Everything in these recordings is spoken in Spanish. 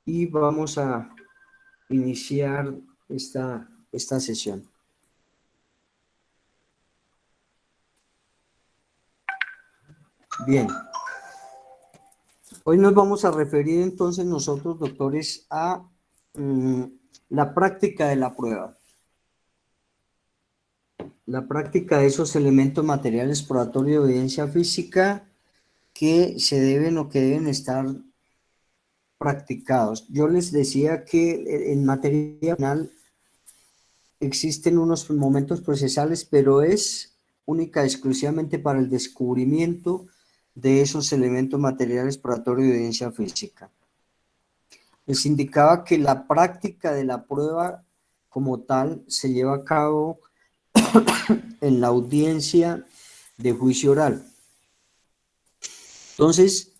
y vamos a iniciar esta sesión. Bien, hoy nos vamos a referir entonces nosotros, doctores, a la práctica de la prueba. La práctica de esos elementos materiales probatorios de evidencia física que se deben o que deben estar practicados. Yo les decía que en materia penal existen unos momentos procesales, pero es única y exclusivamente para el descubrimiento de esos elementos materiales probatorios de evidencia física. Les indicaba que la práctica de la prueba como tal se lleva a cabo en la audiencia de juicio oral. Entonces,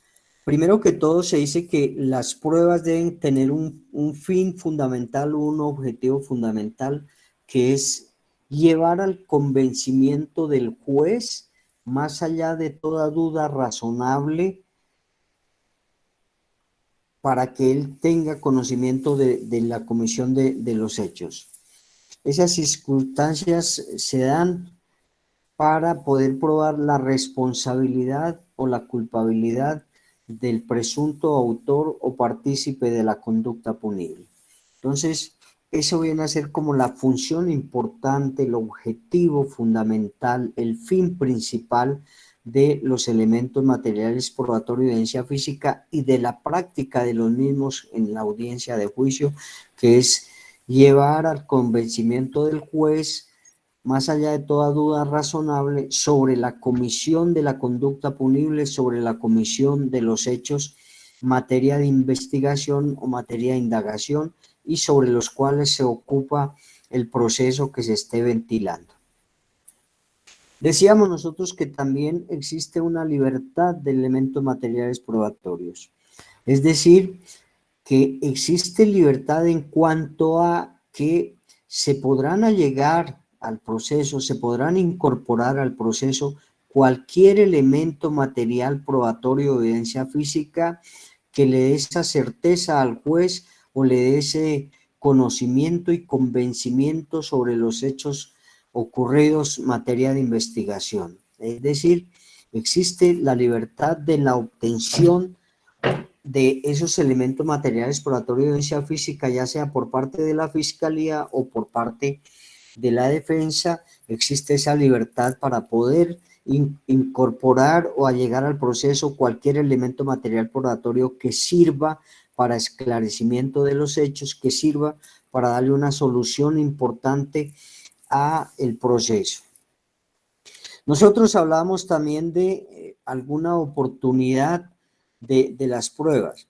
primero que todo se dice que las pruebas deben tener un fin fundamental, un objetivo fundamental, que es llevar al convencimiento del juez, más allá de toda duda razonable, para que él tenga conocimiento de la comisión de los hechos. Esas circunstancias se dan para poder probar la responsabilidad o la culpabilidad del presunto autor o partícipe de la conducta punible. Entonces, eso viene a ser como la función importante, el objetivo fundamental, el fin principal de los elementos materiales probatorios de evidencia física y de la práctica de los mismos en la audiencia de juicio, que es llevar al convencimiento del juez, más allá de toda duda razonable, sobre la comisión de la conducta punible, sobre la comisión de los hechos, materia de investigación o materia de indagación, y sobre los cuales se ocupa el proceso que se esté ventilando. Decíamos nosotros que también existe una libertad de elementos materiales probatorios, es decir, que existe libertad en cuanto a que se podrán allegar al proceso, se podrán incorporar al proceso cualquier elemento material probatorio de evidencia física que le dé esa certeza al juez o le dé ese conocimiento y convencimiento sobre los hechos ocurridos en materia de investigación. Es decir, existe la libertad de la obtención de esos elementos materiales probatorios de evidencia física, ya sea por parte de la Fiscalía o por parte de la defensa. Existe esa libertad para poder incorporar o allegar al proceso cualquier elemento material probatorio que sirva para esclarecimiento de los hechos, que sirva para darle una solución importante a el proceso. Nosotros hablamos también de alguna oportunidad de las pruebas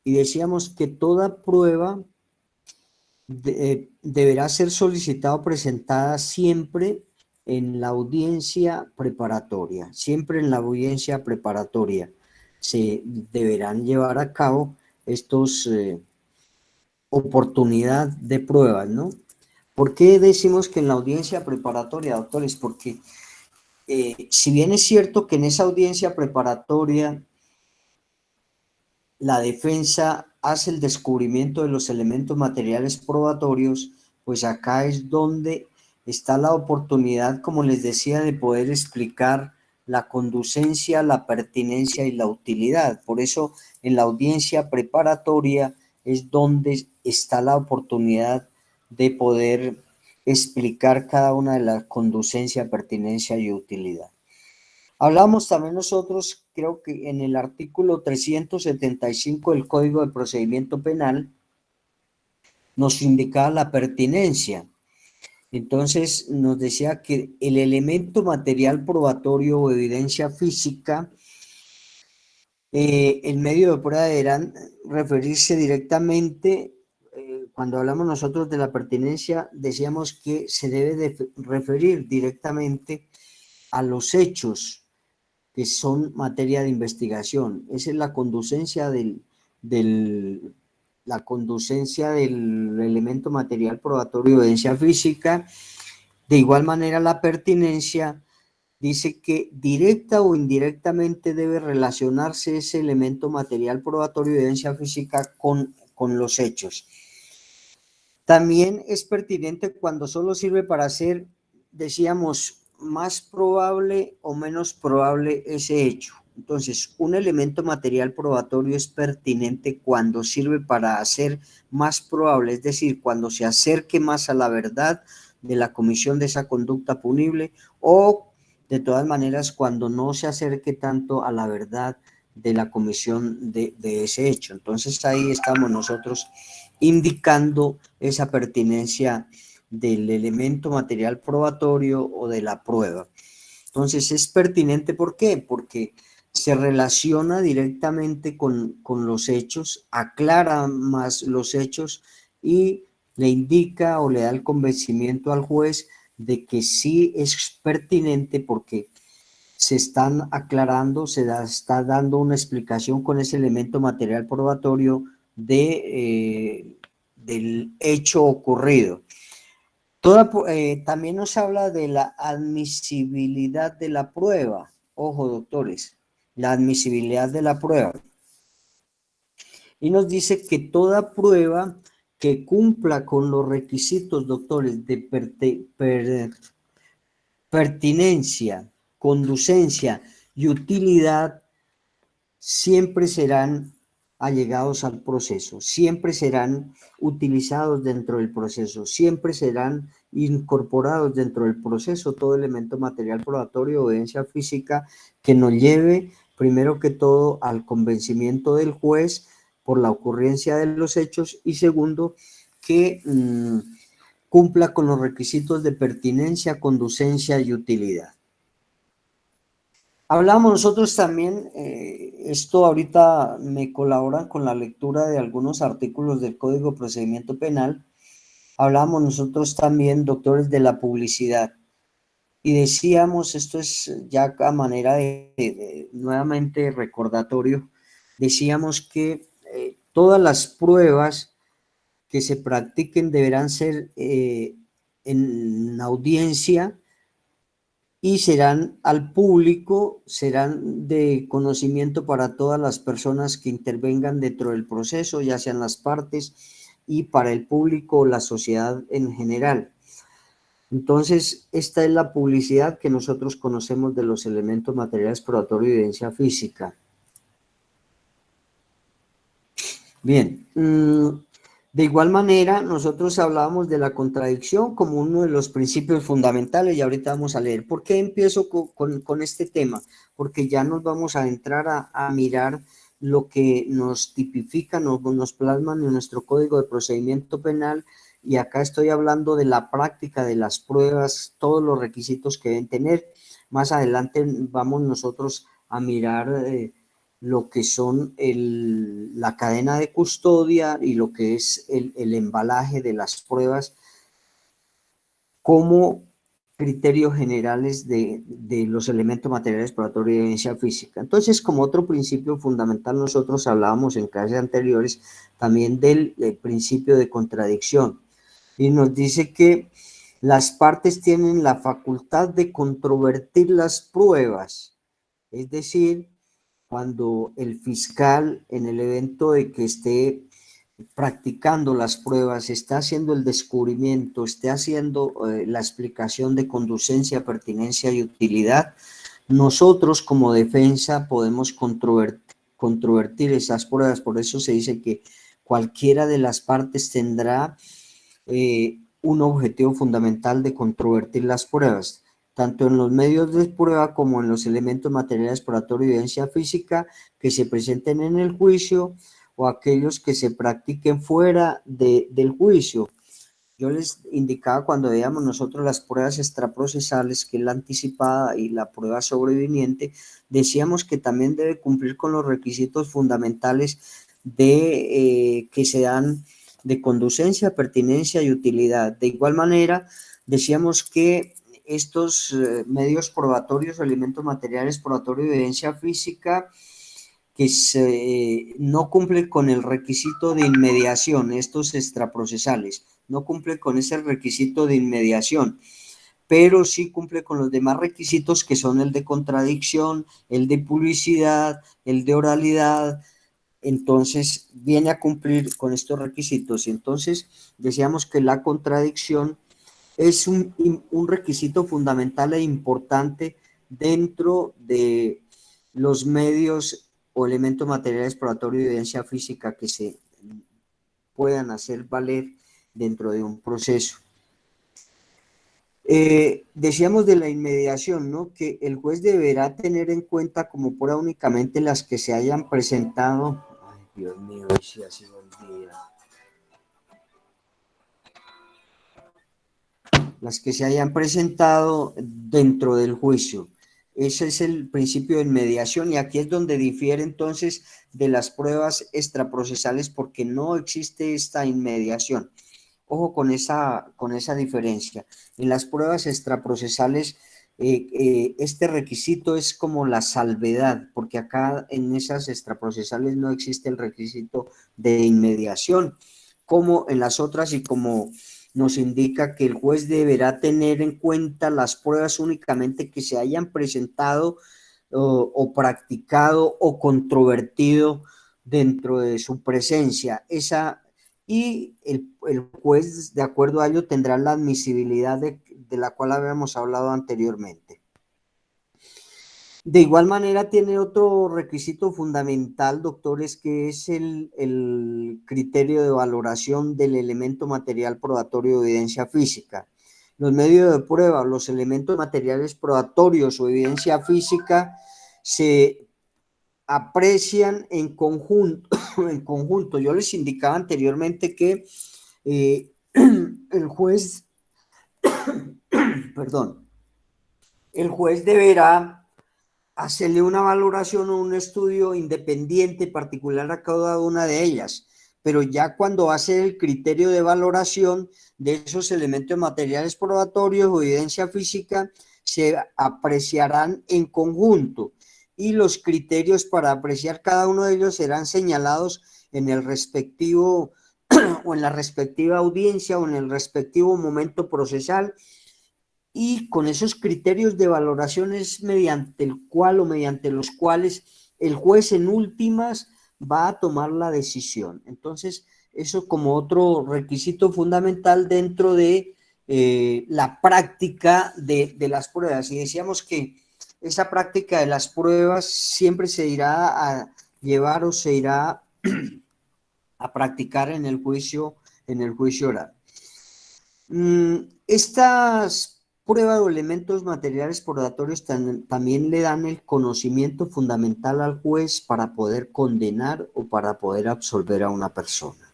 y decíamos que toda prueba deberá ser solicitada o presentada siempre en la audiencia preparatoria, siempre en la audiencia preparatoria se deberán llevar a cabo estos oportunidad de pruebas, ¿no? ¿Por qué decimos que en la audiencia preparatoria, doctores? Porque si bien es cierto que en esa audiencia preparatoria la defensa hace el descubrimiento de los elementos materiales probatorios, pues acá es donde está la oportunidad, como les decía, de poder explicar la conducencia, la pertinencia y la utilidad. Por eso en la audiencia preparatoria es donde está la oportunidad de poder explicar cada una de las conducencia, pertinencia y utilidad. Hablamos también nosotros, creo que en el artículo 375 del Código de Procedimiento Penal, nos indicaba la pertinencia. Entonces nos decía que el elemento material probatorio o evidencia física, el medio de prueba deberán referirse directamente, cuando hablamos nosotros de la pertinencia, decíamos que se debe de referir directamente a los hechos que son materia de investigación. Esa es la conducencia la conducencia del elemento material probatorio de evidencia física. De igual manera, la pertinencia dice que directa o indirectamente debe relacionarse ese elemento material probatorio de evidencia física con con los hechos. También es pertinente cuando solo sirve para hacer, decíamos, más probable o menos probable ese hecho. Entonces, un elemento material probatorio es pertinente cuando sirve para hacer más probable, es decir, cuando se acerque más a la verdad de la comisión de esa conducta punible, o de todas maneras cuando no se acerque tanto a la verdad de la comisión de ese hecho. Entonces ahí estamos nosotros indicando esa pertinencia del elemento material probatorio o de la prueba. Entonces es pertinente, ¿por qué? Porque se relaciona directamente con los hechos, aclara más los hechos y le indica o le da el convencimiento al juez de que sí es pertinente porque se están aclarando, está dando una explicación con ese elemento material probatorio del hecho ocurrido. También nos habla de la admisibilidad de la prueba. Ojo, doctores, la admisibilidad de la prueba. Y nos dice que toda prueba que cumpla con los requisitos, doctores, de pertinencia, conducencia y utilidad, siempre serán allegados al proceso, siempre serán utilizados dentro del proceso, siempre serán incorporados dentro del proceso todo elemento material probatorio o evidencia física que nos lleve primero que todo al convencimiento del juez por la ocurrencia de los hechos y segundo que cumpla con los requisitos de pertinencia, conducencia y utilidad. Hablamos nosotros también, esto ahorita me colaboran con la lectura de algunos artículos del Código de Procedimiento Penal, hablamos nosotros también, doctores, de la publicidad. Y decíamos, esto es ya a manera de nuevamente recordatorio, decíamos que todas las pruebas que se practiquen deberán ser en audiencia y serán al público, serán de conocimiento para todas las personas que intervengan dentro del proceso, ya sean las partes y para el público o la sociedad en general. Entonces, esta es la publicidad que nosotros conocemos de los elementos materiales probatorios de evidencia física. Bien, de igual manera, nosotros hablábamos de la contradicción como uno de los principios fundamentales y ahorita vamos a leer. ¿Por qué empiezo con este tema? Porque ya nos vamos a entrar a mirar lo que nos tipifica, nos plasman en nuestro Código de Procedimiento Penal y acá estoy hablando de la práctica de las pruebas, todos los requisitos que deben tener. Más adelante vamos nosotros a mirar lo que son la cadena de custodia y lo que es el embalaje de las pruebas como criterios generales de los elementos materiales probatorios de evidencia física. Entonces, como otro principio fundamental, nosotros hablábamos en clases anteriores también del principio de contradicción y nos dice que las partes tienen la facultad de controvertir las pruebas, es decir, cuando el fiscal en el evento de que esté practicando las pruebas, está haciendo el descubrimiento, esté haciendo la explicación de conducencia, pertinencia y utilidad, nosotros como defensa podemos controvertir esas pruebas. Por eso se dice que cualquiera de las partes tendrá un objetivo fundamental de controvertir las pruebas, tanto en los medios de prueba como en los elementos materiales probatorios de evidencia física que se presenten en el juicio o aquellos que se practiquen fuera del juicio. Yo les indicaba cuando veíamos nosotros las pruebas extraprocesales, que es la anticipada y la prueba sobreviniente, decíamos que también debe cumplir con los requisitos fundamentales que se dan de conducencia, pertinencia y utilidad. De igual manera, decíamos que estos medios probatorios o elementos materiales probatorios de evidencia física que no cumplen con el requisito de inmediación, estos extraprocesales, no cumple con ese requisito de inmediación, pero sí cumple con los demás requisitos que son el de contradicción, el de publicidad, el de oralidad, entonces viene a cumplir con estos requisitos. Y entonces decíamos que la contradicción es un requisito fundamental e importante dentro de los medios o elementos materiales probatorios de evidencia física que se puedan hacer valer dentro de un proceso. Decíamos de la inmediación, ¿no? Que el juez deberá tener en cuenta como prueba únicamente las que se hayan presentado. Ay, Dios mío, hoy sí ha sido el día. Las que se hayan presentado dentro del juicio. Ese es el principio de inmediación y aquí es donde difiere entonces de las pruebas extraprocesales porque no existe esta inmediación. Ojo con esa diferencia. En las pruebas extraprocesales este requisito es como la salvedad, porque acá en esas extraprocesales no existe el requisito de inmediación, como en las otras y como nos indica que el juez deberá tener en cuenta las pruebas únicamente que se hayan presentado o practicado o controvertido dentro de su presencia. Y el juez, de acuerdo a ello, tendrá la admisibilidad de la cual habíamos hablado anteriormente. De igual manera, tiene otro requisito fundamental, doctores, que es el criterio de valoración del elemento material probatorio de evidencia física. Los medios de prueba, los elementos materiales probatorios o evidencia física se aprecian en conjunto. En conjunto. Yo les indicaba anteriormente que el juez, perdón, el juez deberá hacerle una valoración o un estudio independiente particular a cada una de ellas, pero ya cuando hace el criterio de valoración de esos elementos materiales probatorios o evidencia física, se apreciarán en conjunto y los criterios para apreciar cada uno de ellos serán señalados en el respectivo o en la respectiva audiencia o en el respectivo momento procesal. Y con esos criterios de valoración es mediante el cual o mediante los cuales el juez en últimas va a tomar la decisión. Entonces, eso como otro requisito fundamental dentro de la práctica de las pruebas. Y decíamos que esa práctica de las pruebas siempre se irá a llevar o se irá a practicar en el juicio oral. Estas pruebas o elementos materiales probatorios también le dan el conocimiento fundamental al juez para poder condenar o para poder absolver a una persona.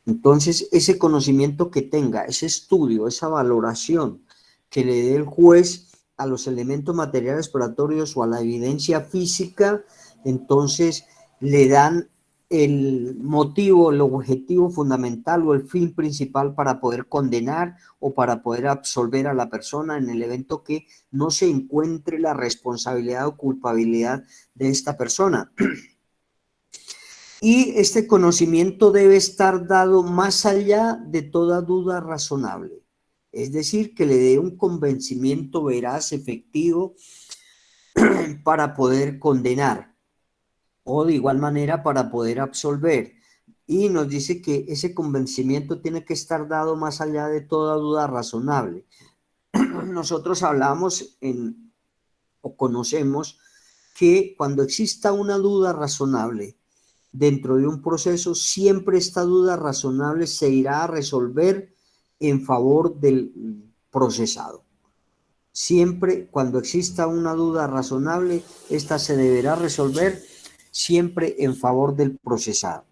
Entonces, ese conocimiento que tenga, ese estudio, esa valoración que le dé el juez a los elementos materiales probatorios o a la evidencia física, entonces le dan el motivo, el objetivo fundamental o el fin principal para poder condenar o para poder absolver a la persona en el evento que no se encuentre la responsabilidad o culpabilidad de esta persona. Y este conocimiento debe estar dado más allá de toda duda razonable. Es decir, que le dé un convencimiento veraz, efectivo, para poder condenar o de igual manera para poder absolver. Y nos dice que ese convencimiento tiene que estar dado más allá de toda duda razonable. Nosotros hablamos o conocemos que cuando exista una duda razonable dentro de un proceso, siempre esta duda razonable se irá a resolver en favor del procesado. Siempre cuando exista una duda razonable, esta se deberá resolver siempre en favor del procesado.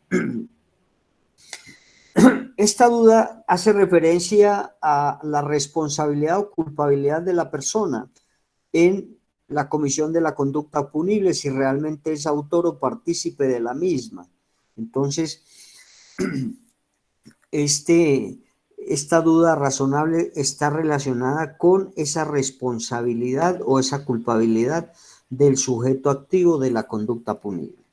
Esta duda hace referencia a la responsabilidad o culpabilidad de la persona en la comisión de la conducta punible, si realmente es autor o partícipe de la misma. Entonces, esta duda razonable está relacionada con esa responsabilidad o esa culpabilidad del sujeto activo de la conducta punible.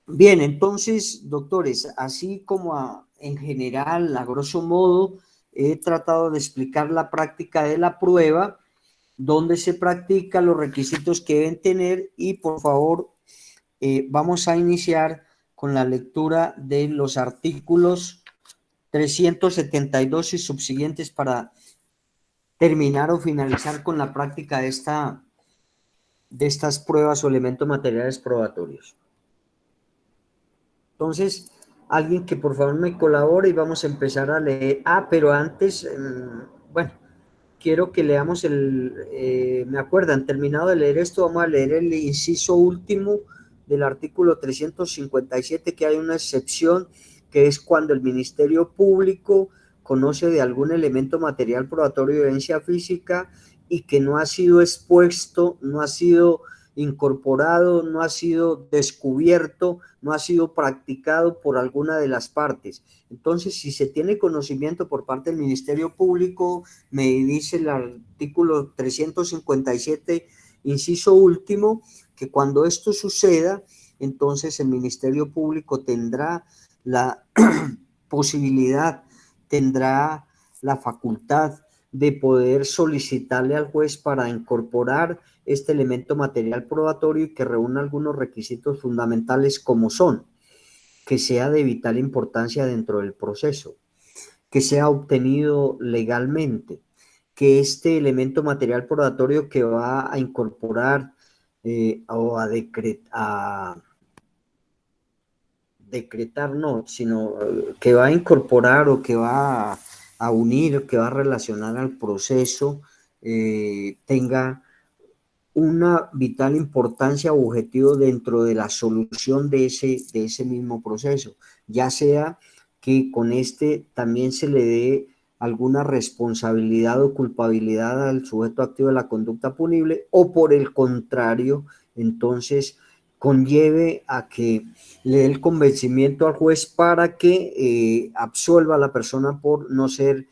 Bien, entonces, doctores, así como en general, a grosso modo, he tratado de explicar la práctica de la prueba, dónde se practica, los requisitos que deben tener y, por favor, vamos a iniciar con la lectura de los artículos 372 y subsiguientes para terminar o finalizar con la práctica de estas pruebas o elementos materiales probatorios. Entonces, alguien que por favor me colabore y vamos a empezar a leer. Pero antes, bueno, quiero que leamos me acuerdan, terminado de leer esto, vamos a leer el inciso último del artículo 357, que hay una excepción, que es cuando el Ministerio Público conoce de algún elemento material probatorio de evidencia física y que no ha sido expuesto, no ha sido incorporado, no ha sido descubierto, no ha sido practicado por alguna de las partes. Entonces, si se tiene conocimiento por parte del Ministerio Público, me dice el artículo 357, inciso último, que cuando esto suceda, entonces el Ministerio Público tendrá la posibilidad, tendrá la facultad de poder solicitarle al juez para incorporar este elemento material probatorio y que reúna algunos requisitos fundamentales, como son que sea de vital importancia dentro del proceso, que sea obtenido legalmente, que este elemento material probatorio que va a incorporar o a decretar, no, sino que va a incorporar o que va a unir, que va a relacionar al proceso, tenga una vital importancia o objetivo dentro de la solución de ese mismo proceso, ya sea que con este también se le dé alguna responsabilidad o culpabilidad al sujeto activo de la conducta punible, o por el contrario, entonces conlleve a que le dé el convencimiento al juez para que absuelva a la persona por no ser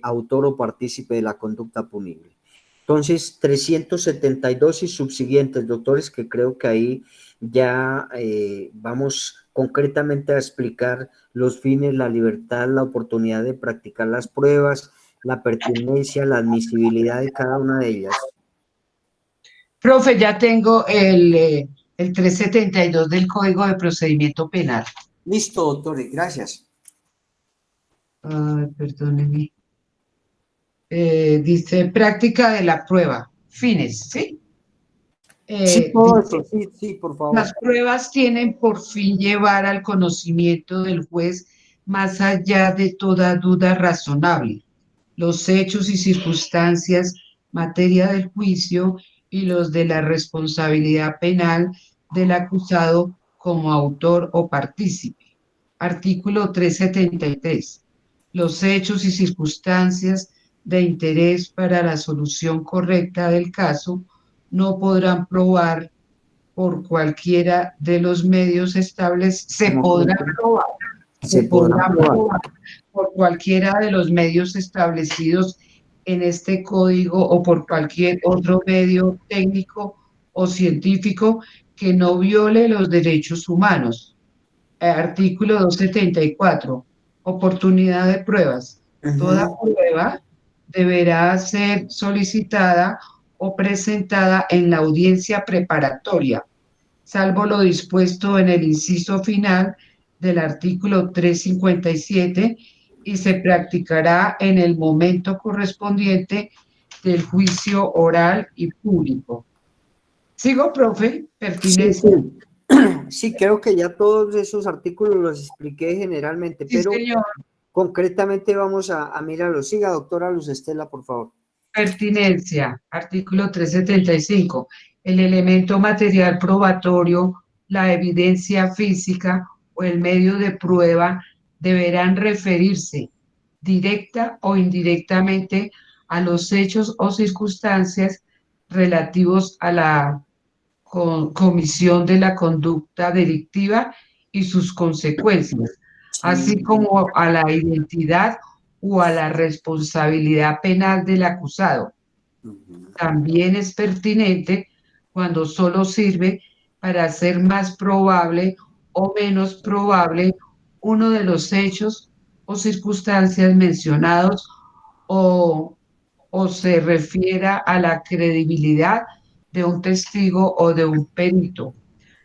autor o partícipe de la conducta punible. Entonces, 372 y subsiguientes, doctores, que creo que ahí ya vamos concretamente a explicar los fines, la libertad, la oportunidad de practicar las pruebas, la pertinencia, la admisibilidad de cada una de ellas. Profe, ya tengo el 372 del Código de Procedimiento Penal. Listo, doctores, gracias. Perdóneme. Dice práctica de la prueba, fines, ¿sí? Sí, todo eso, Dice, sí, por favor. las pruebas tienen por fin llevar al conocimiento del juez, más allá de toda duda razonable, los hechos y circunstancias, materia del juicio y los de la responsabilidad penal del acusado como autor o partícipe. Artículo 373. Los hechos y circunstancias de interés para la solución correcta del caso no podrán probar por cualquiera de los medios estables, se podrán probar por cualquiera de los medios establecidos en este código o por cualquier otro medio técnico o científico que no viole los derechos humanos. Artículo 274. Oportunidad de pruebas. Toda prueba deberá ser solicitada o presentada en la audiencia preparatoria, salvo lo dispuesto en el inciso final del artículo 357, y se practicará en el momento correspondiente del juicio oral y público. ¿Sigo, profe? Pertinencia. Sí, sí, creo que ya todos esos artículos los expliqué generalmente, Sí, pero señor. concretamente vamos a mirarlo. Siga, doctora Luz Estela, por favor. Pertinencia, artículo 375. El elemento material probatorio, la evidencia física o el medio de prueba deberán referirse directa o indirectamente a los hechos o circunstancias relativos a la comisión de la conducta delictiva y sus consecuencias, así Sí. como a la identidad o a la responsabilidad penal del acusado. También es pertinente cuando solo sirve para hacer más probable o menos probable uno de los hechos o circunstancias mencionados, o, o se refiera a la credibilidad de un testigo o de un perito.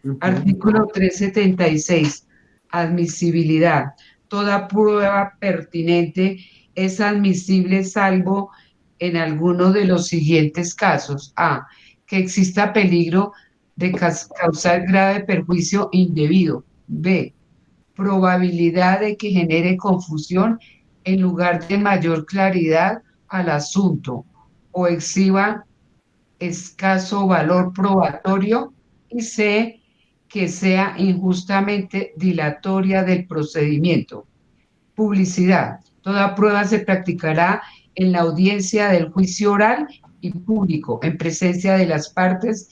Ujú, Artículo 376. Admisibilidad. Toda prueba pertinente es admisible salvo en alguno de los siguientes casos. A. Que exista peligro de causar grave perjuicio indebido. B. Probabilidad de que genere confusión en lugar de mayor claridad al asunto o exhiba escaso valor probatorio, y C, que sea injustamente dilatoria del procedimiento. Publicidad. Toda prueba se practicará en la audiencia del juicio oral y público, en presencia de las partes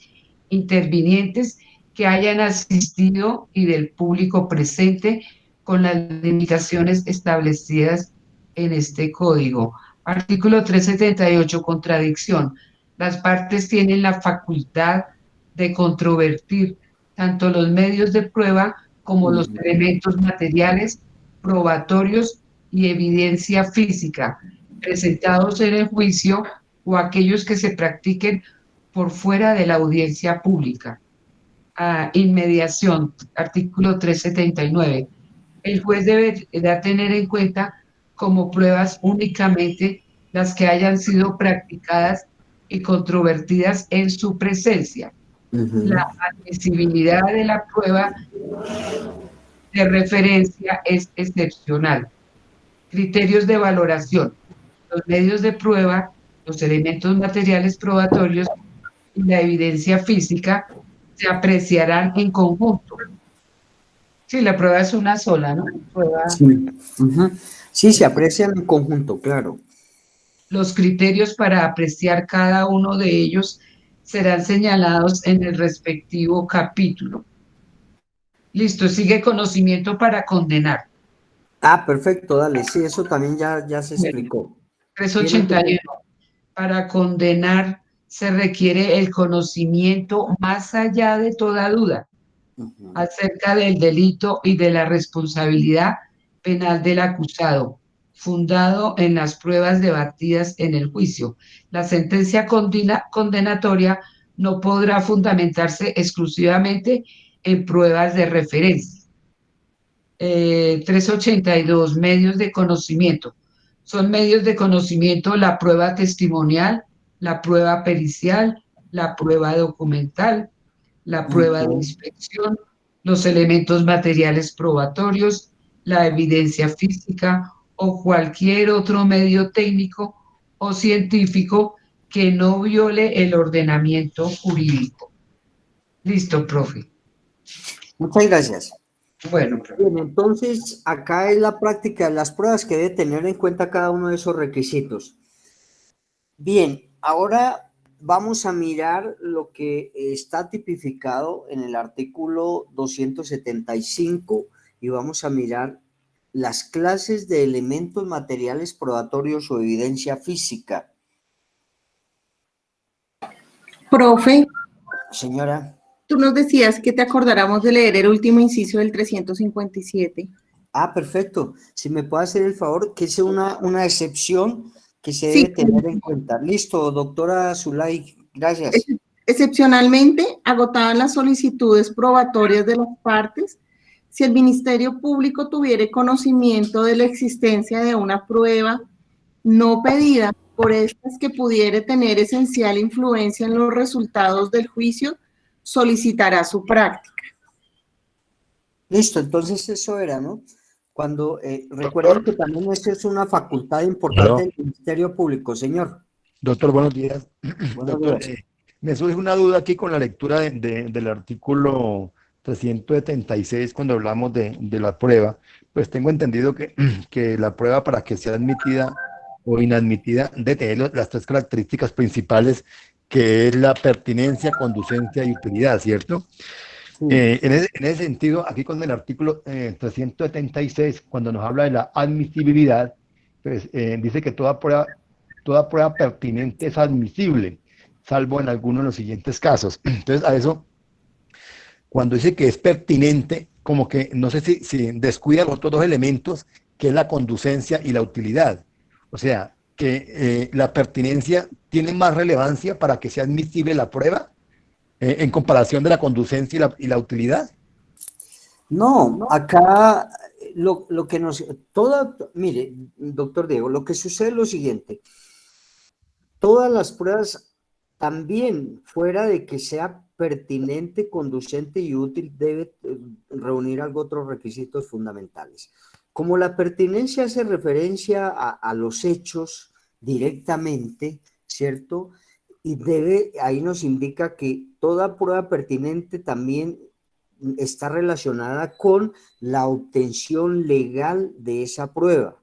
intervinientes que hayan asistido y del público presente, con las limitaciones establecidas en este código. Artículo 378. Contradicción. Las partes tienen la facultad de controvertir tanto los medios de prueba como los ujú. elementos materiales, probatorios y evidencia física presentados en el juicio, o aquellos que se practiquen por fuera de la audiencia pública. Inmediación, artículo 379. El juez deberá tener en cuenta como pruebas únicamente las que hayan sido practicadas y controvertidas en su presencia. La Ujú, admisibilidad de la prueba de referencia es excepcional. Criterios de valoración. Los medios de prueba, los elementos materiales probatorios y la evidencia física se apreciarán en conjunto. Sí, la prueba es una sola, ¿no? Prueba. sí, ujú. Sí, se aprecian en conjunto, claro. Los criterios para apreciar cada uno de ellos serán señalados en el respectivo capítulo. Listo, sigue conocimiento para condenar. Ah, perfecto, dale, sí, eso también ya se Bueno, explicó. Viene 381. perfecto. Para condenar se requiere el conocimiento más allá de toda duda Ujú. acerca del delito y de la responsabilidad penal del acusado, fundado en las pruebas debatidas en el juicio. La sentencia condenatoria no podrá fundamentarse exclusivamente en pruebas de referencia. 382. Medios de conocimiento. Son medios de conocimiento la prueba testimonial, la prueba pericial, la prueba documental, la prueba de Ujú. inspección, los elementos materiales probatorios, la evidencia física o cualquier otro medio técnico o científico que no viole el ordenamiento jurídico. Listo, profe. Muchas gracias. Bueno, profe. Bien, entonces acá es la práctica de las pruebas que debe tener en cuenta cada uno de esos requisitos. Bien, ahora vamos a mirar lo que está tipificado en el artículo 275 y vamos a mirar las clases de elementos materiales probatorios o evidencia física. Profe, Señora. tú nos decías que te acordáramos de leer el último inciso del 357. Ah, perfecto. Si me puede hacer el favor, que es una excepción que se debe Sí, tener en cuenta. Listo, doctora Zulay, gracias. excepcionalmente, agotadas las solicitudes probatorias de las partes, si el Ministerio Público tuviera conocimiento de la existencia de una prueba no pedida por estas que pudiera tener esencial influencia en los resultados del juicio, solicitará su práctica. Listo, entonces eso era, ¿no? Cuando recuerden que Doctor, también esto es una facultad importante aló, del Ministerio Público, señor. doctor, buenos días. Buenos Doctor, días. me surge una duda aquí con la lectura del artículo 376 cuando hablamos de la prueba. Pues tengo entendido que la prueba para que sea admitida o inadmitida debe tener las tres características principales, que es la pertinencia, conducencia y utilidad, ¿cierto? Sí. En ese sentido, aquí con el artículo 376, cuando nos habla de la admisibilidad, pues dice que toda prueba pertinente es admisible, salvo en alguno de los siguientes casos. Entonces, a eso, cuando dice que es pertinente, como que no sé si descuida los otros dos elementos, que es la conducencia y la utilidad. O sea, que la pertinencia tiene más relevancia para que sea admisible la prueba en comparación de la conducencia y la utilidad. No, acá lo que mire, doctor Diego, lo que sucede es lo siguiente. Todas las pruebas, también fuera de que sea pertinente, conducente y útil, debe reunir algo otros requisitos fundamentales. Como la pertinencia hace referencia a los hechos directamente, ¿cierto? Y ahí nos indica que toda prueba pertinente también está relacionada con la obtención legal de esa prueba.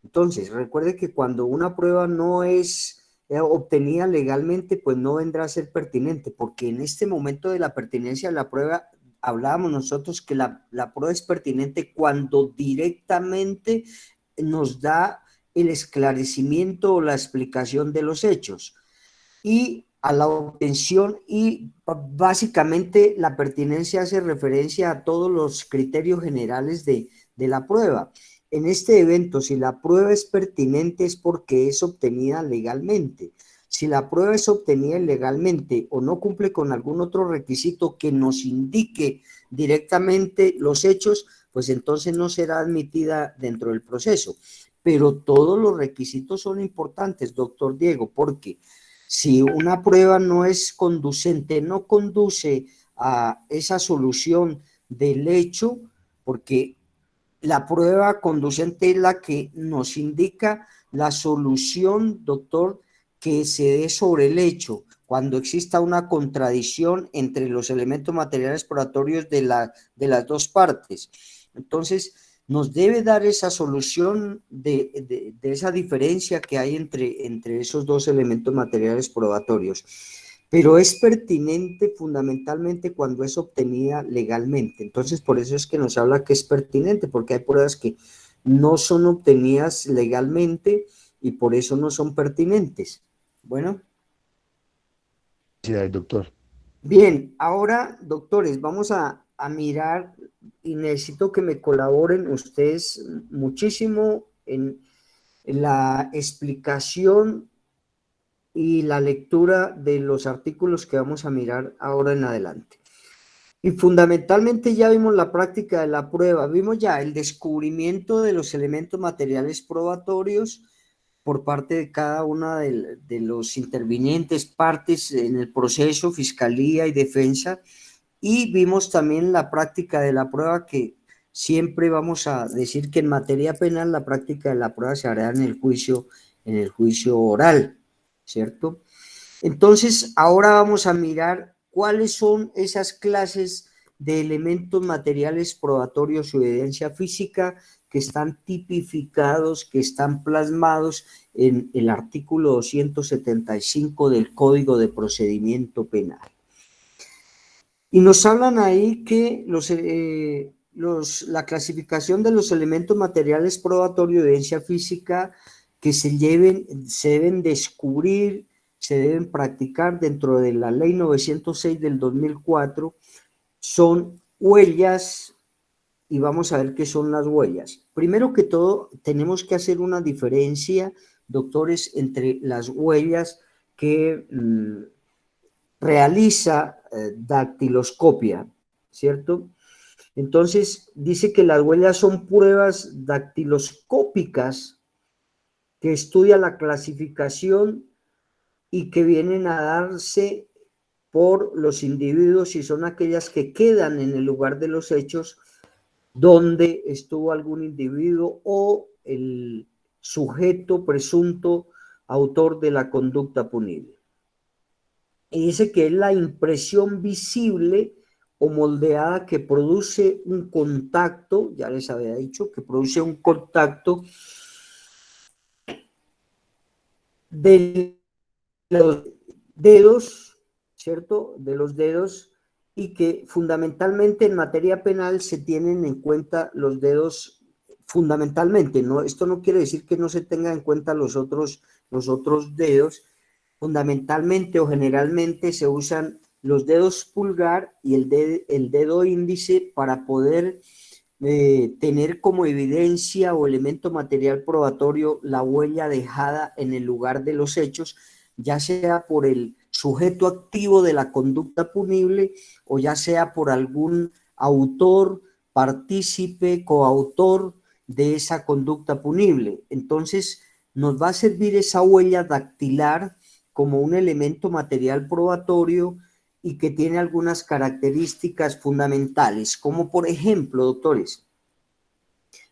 Entonces, recuerde que cuando una prueba no es obtenida legalmente, pues no vendrá a ser pertinente, porque en este momento de la pertinencia de la prueba, hablábamos nosotros que la prueba es pertinente cuando directamente nos da el esclarecimiento o la explicación de los hechos. Y a la obtención, y básicamente la pertinencia hace referencia a todos los criterios generales de la prueba. En este evento, si la prueba es pertinente es porque es obtenida legalmente. Si la prueba es obtenida ilegalmente o no cumple con algún otro requisito que nos indique directamente los hechos, pues entonces no será admitida dentro del proceso. Pero todos los requisitos son importantes, doctor Diego, porque si una prueba no es conducente, no conduce a esa solución del hecho, porque la prueba conducente es la que nos indica la solución, doctor, que se dé sobre el hecho, cuando exista una contradicción entre los elementos materiales probatorios de las dos partes. Entonces, nos debe dar esa solución de esa diferencia que hay entre esos dos elementos materiales probatorios. Pero es pertinente fundamentalmente cuando es obtenida legalmente. Entonces, por eso es que nos habla que es pertinente, porque hay pruebas que no son obtenidas legalmente y por eso no son pertinentes. Bueno. Sí, doctor. Bien, ahora, doctores, vamos a mirar y necesito que me colaboren ustedes muchísimo en la explicación y la lectura de los artículos que vamos a mirar ahora en adelante. Y fundamentalmente ya vimos la práctica de la prueba, vimos ya el descubrimiento de los elementos materiales probatorios por parte de cada una de los intervinientes partes en el proceso, fiscalía y defensa, y vimos también la práctica de la prueba, que siempre vamos a decir que en materia penal la práctica de la prueba se hará en el juicio oral, ¿cierto? Entonces, ahora vamos a mirar cuáles son esas clases de elementos materiales probatorios o evidencia física que están tipificados, que están plasmados en el artículo 275 del Código de Procedimiento Penal. Y nos hablan ahí que la clasificación de los elementos materiales probatorios de evidencia física que se deben descubrir, se deben practicar dentro de la Ley 906 del 2004, son huellas, y vamos a ver qué son las huellas. Primero que todo, tenemos que hacer una diferencia, doctores, entre las huellas que realiza dactiloscopia, ¿cierto? Entonces, dice que las huellas son pruebas dactiloscópicas que estudia la clasificación y que vienen a darse por los individuos y son aquellas que quedan en el lugar de los hechos donde estuvo algún individuo o el sujeto presunto autor de la conducta punible. Y dice que es la impresión visible o moldeada que produce un contacto, ya les había dicho, que produce un contacto de los dedos, ¿cierto? De los dedos, y que fundamentalmente en materia penal se tienen en cuenta los dedos fundamentalmente, ¿no? Esto no quiere decir que no se tengan en cuenta los otros dedos. Fundamentalmente o generalmente se usan los dedos pulgar y el dedo índice para poder tener como evidencia o elemento material probatorio la huella dejada en el lugar de los hechos, ya sea por el sujeto activo de la conducta punible o ya sea por algún autor, partícipe, coautor de esa conducta punible. Entonces, nos va a servir esa huella dactilar como un elemento material probatorio y que tiene algunas características fundamentales, como por ejemplo, doctores,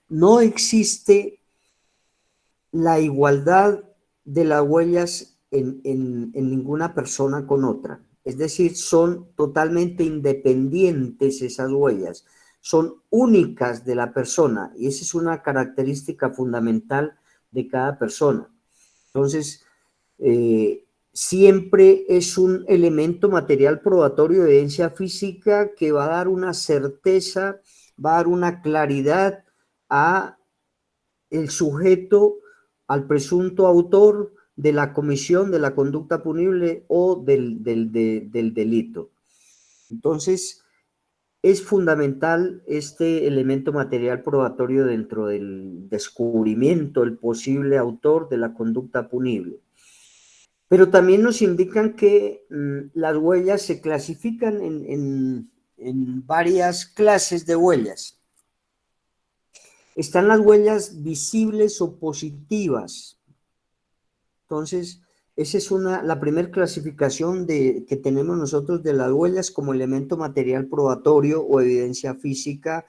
no existe la igualdad de las huellas en ninguna persona con otra. Es decir, son totalmente independientes esas huellas, son únicas de la persona y esa es una característica fundamental de cada persona. Entonces, siempre es un elemento material probatorio de evidencia física que va a dar una certeza, va a dar una claridad a el sujeto, al presunto autor de la comisión de la conducta punible o del delito. Entonces, es fundamental este elemento material probatorio dentro del descubrimiento, el posible autor de la conducta punible. Pero también nos indican que las huellas se clasifican en varias clases de huellas. Están las huellas visibles o positivas. Entonces, esa es la primera clasificación que tenemos nosotros de las huellas como elemento material probatorio o evidencia física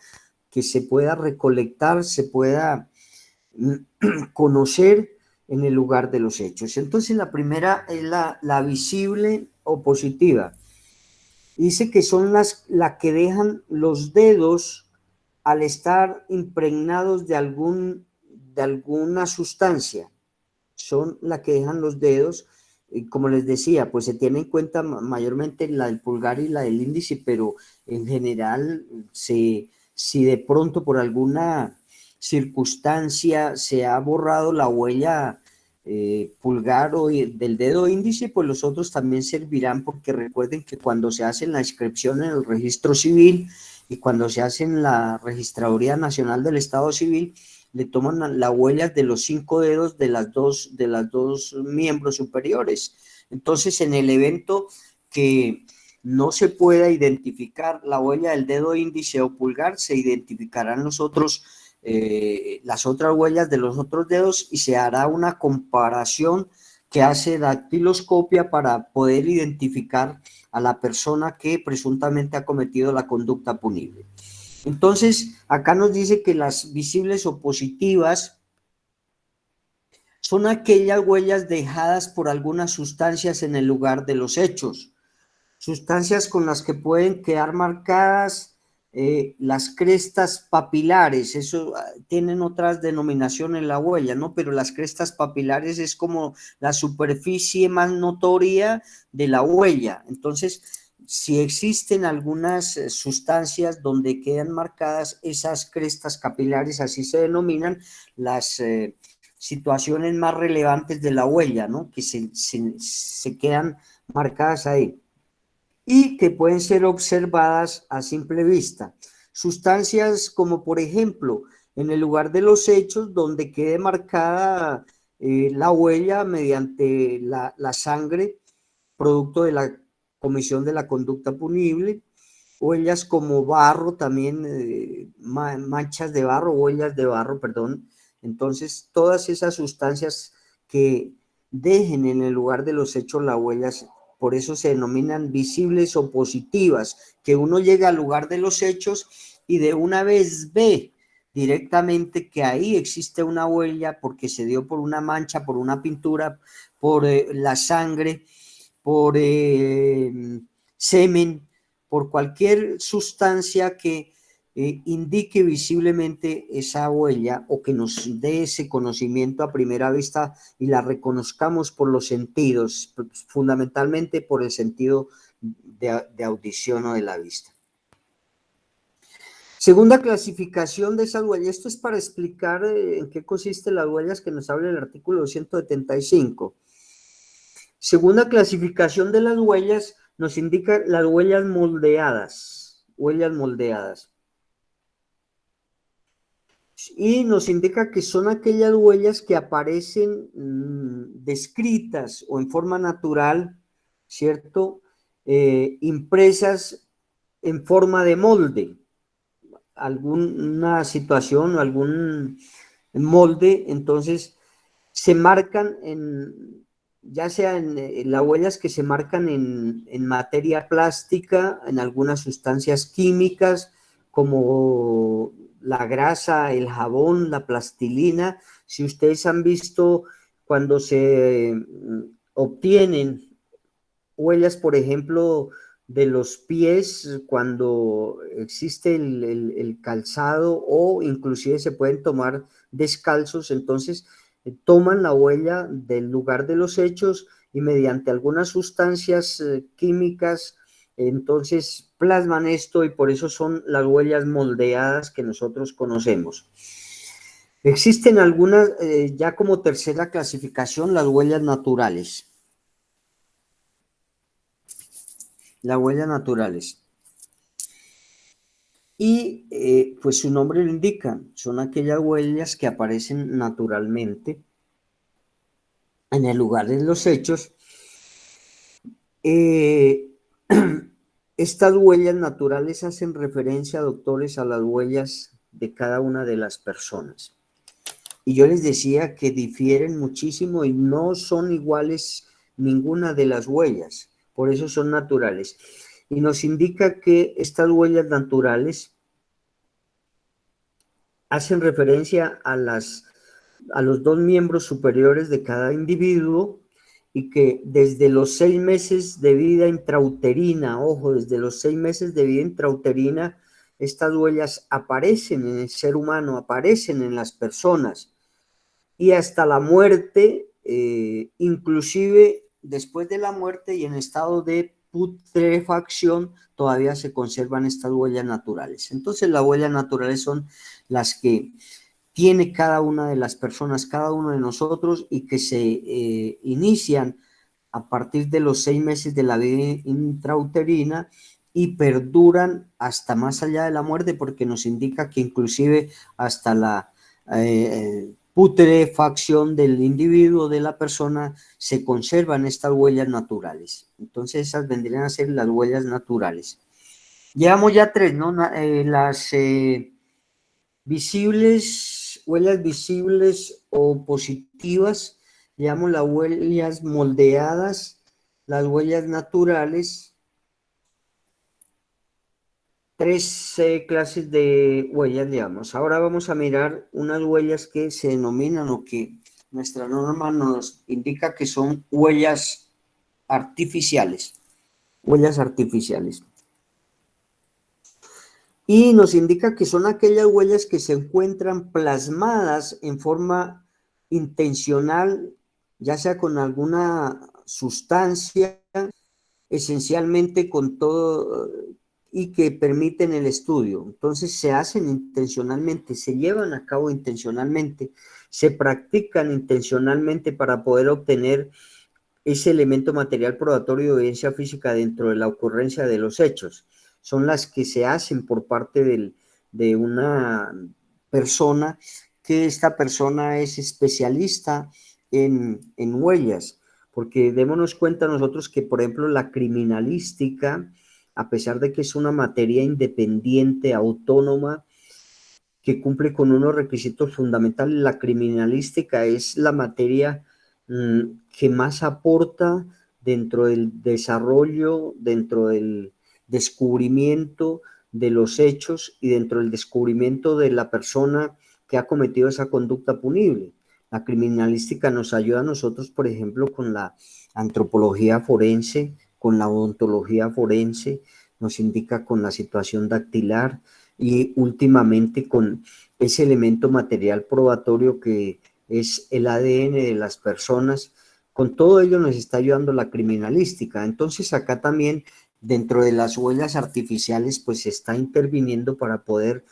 que se pueda recolectar, se pueda conocer en el lugar de los hechos. Entonces, la primera es la visible o positiva. Dice que son las que dejan los dedos al estar impregnados de alguna sustancia. Son las que dejan los dedos, como les decía, pues se tiene en cuenta mayormente la del pulgar y la del índice, pero en general, si de pronto por alguna circunstancia se ha borrado la huella pulgar o del dedo índice, pues los otros también servirán, porque recuerden que cuando se hace la inscripción en el registro civil y cuando se hace en la Registraduría Nacional del Estado Civil, le toman las huellas de los 5 dedos de las dos miembros superiores. Entonces, en el evento que no se pueda identificar la huella del dedo índice o pulgar, se identificarán las otras huellas de los otros dedos y se hará una comparación que hace dactiloscopia para poder identificar a la persona que presuntamente ha cometido la conducta punible. Entonces, acá nos dice que las visibles o positivas son aquellas huellas dejadas por algunas sustancias en el lugar de los hechos, sustancias con las que pueden quedar marcadas las crestas papilares. Eso tienen otras denominaciones en la huella, ¿no? Pero las crestas papilares es como la superficie más notoria de la huella. Entonces, si existen algunas sustancias donde quedan marcadas esas crestas capilares, así se denominan las situaciones más relevantes de la huella, ¿no? Que se quedan marcadas ahí y que pueden ser observadas a simple vista. Sustancias como, por ejemplo, en el lugar de los hechos donde quede marcada la huella mediante la sangre, producto de la comisión de la conducta punible, huellas como barro también, manchas de barro, huellas de barro, perdón. Entonces, todas esas sustancias que dejen en el lugar de los hechos las huellas, por eso se denominan visibles o positivas, que uno llega al lugar de los hechos y de una vez ve directamente que ahí existe una huella porque se dio por una mancha, por una pintura, por la sangre, por semen, por cualquier sustancia que indique visiblemente esa huella o que nos dé ese conocimiento a primera vista y la reconozcamos por los sentidos, fundamentalmente por el sentido de audición o de la vista. Segunda clasificación de esas huellas. Esto es para explicar en qué consisten las huellas que nos habla el artículo 275. Segunda clasificación de las huellas nos indica las huellas moldeadas. Y nos indica que son aquellas huellas que aparecen descritas o en forma natural ¿cierto? Impresas en forma de molde, alguna situación o algún molde, entonces se marcan ya sea en las huellas que se marcan en materia plástica, en algunas sustancias químicas, como la grasa, el jabón, la plastilina. Si ustedes han visto cuando se obtienen huellas, por ejemplo, de los pies, cuando existe el calzado, o inclusive se pueden tomar descalzos, entonces toman la huella del lugar de los hechos y mediante algunas sustancias químicas, entonces plasman esto y por eso son las huellas moldeadas que nosotros conocemos. Existen algunas, ya como tercera clasificación, las huellas naturales. Las huellas naturales. Y pues su nombre lo indica, son aquellas huellas que aparecen naturalmente en el lugar de los hechos. Estas huellas naturales hacen referencia, doctores, a las huellas de cada una de las personas. Y yo les decía que difieren muchísimo y no son iguales ninguna de las huellas, por eso son naturales. Y nos indica que estas huellas naturales hacen referencia a los dos miembros superiores de cada individuo y que desde los 6 meses de vida intrauterina, ojo, desde los 6 meses de vida intrauterina, estas huellas aparecen en el ser humano, aparecen en las personas y hasta la muerte, inclusive después de la muerte y en estado de putrefacción, todavía se conservan estas huellas naturales. Entonces las huellas naturales son las que tiene cada una de las personas, cada uno de nosotros, y que se inician a partir de los 6 meses de la vida intrauterina y perduran hasta más allá de la muerte, porque nos indica que inclusive hasta la putrefacción del individuo, de la persona, se conservan estas huellas naturales. Entonces esas vendrían a ser las huellas naturales. Llevamos ya 3, ¿no? Las visibles, huellas visibles o positivas, llamamos las huellas moldeadas, las huellas naturales. 3 clases de huellas, digamos. Ahora vamos a mirar unas huellas que se denominan o que nuestra norma nos indica que son huellas artificiales. Huellas artificiales. Y nos indica que son aquellas huellas que se encuentran plasmadas en forma intencional, ya sea con alguna sustancia, esencialmente con todo, y que permiten el estudio. Entonces se hacen intencionalmente, se llevan a cabo intencionalmente, se practican intencionalmente para poder obtener ese elemento material probatorio de evidencia física dentro de la ocurrencia de los hechos. Son las que se hacen por parte de una persona, que esta persona es especialista en huellas, porque démonos cuenta nosotros que, por ejemplo, la criminalística, a pesar de que es una materia independiente, autónoma, que cumple con unos requisitos fundamentales, la criminalística es la materia que más aporta dentro del desarrollo, dentro del descubrimiento de los hechos y dentro del descubrimiento de la persona que ha cometido esa conducta punible. La criminalística nos ayuda a nosotros, por ejemplo, con la antropología forense, con la odontología forense, nos indica con la situación dactilar y últimamente con ese elemento material probatorio que es el ADN de las personas. Con todo ello nos está ayudando la criminalística. Entonces acá también dentro de las huellas artificiales pues se está interviniendo para poder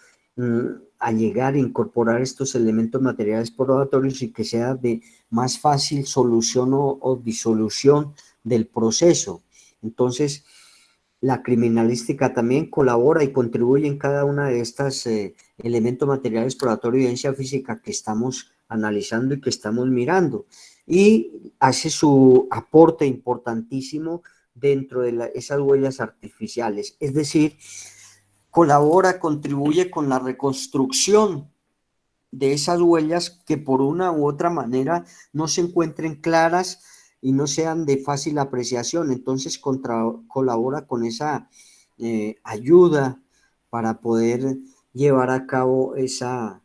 allegar, incorporar estos elementos materiales probatorios y que sea de más fácil solución o disolución del proceso. Entonces la criminalística también colabora y contribuye en cada una de estas elementos materiales probatorios de evidencia física que estamos analizando y que estamos mirando, y hace su aporte importantísimo dentro de esas huellas artificiales. Es decir, colabora, contribuye con la reconstrucción de esas huellas que por una u otra manera no se encuentren claras y no sean de fácil apreciación. Entonces colabora con esa ayuda para poder llevar a cabo ese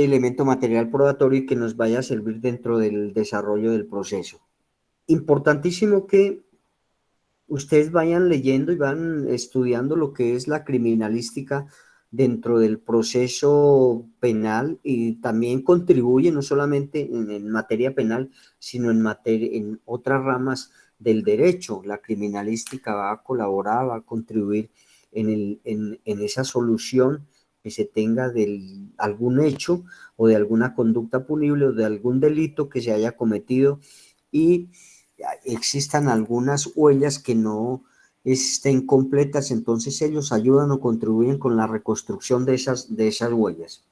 elemento material probatorio y que nos vaya a servir dentro del desarrollo del proceso. Importantísimo que ustedes vayan leyendo y van estudiando lo que es la criminalística dentro del proceso penal, y también contribuye no solamente en materia penal, sino en otras ramas del derecho. La criminalística va a colaborar, va a contribuir en esa solución que se tenga de algún hecho o de alguna conducta punible o de algún delito que se haya cometido, y existan algunas huellas que no estén completas. Entonces ellos ayudan o contribuyen con la reconstrucción de esas huellas.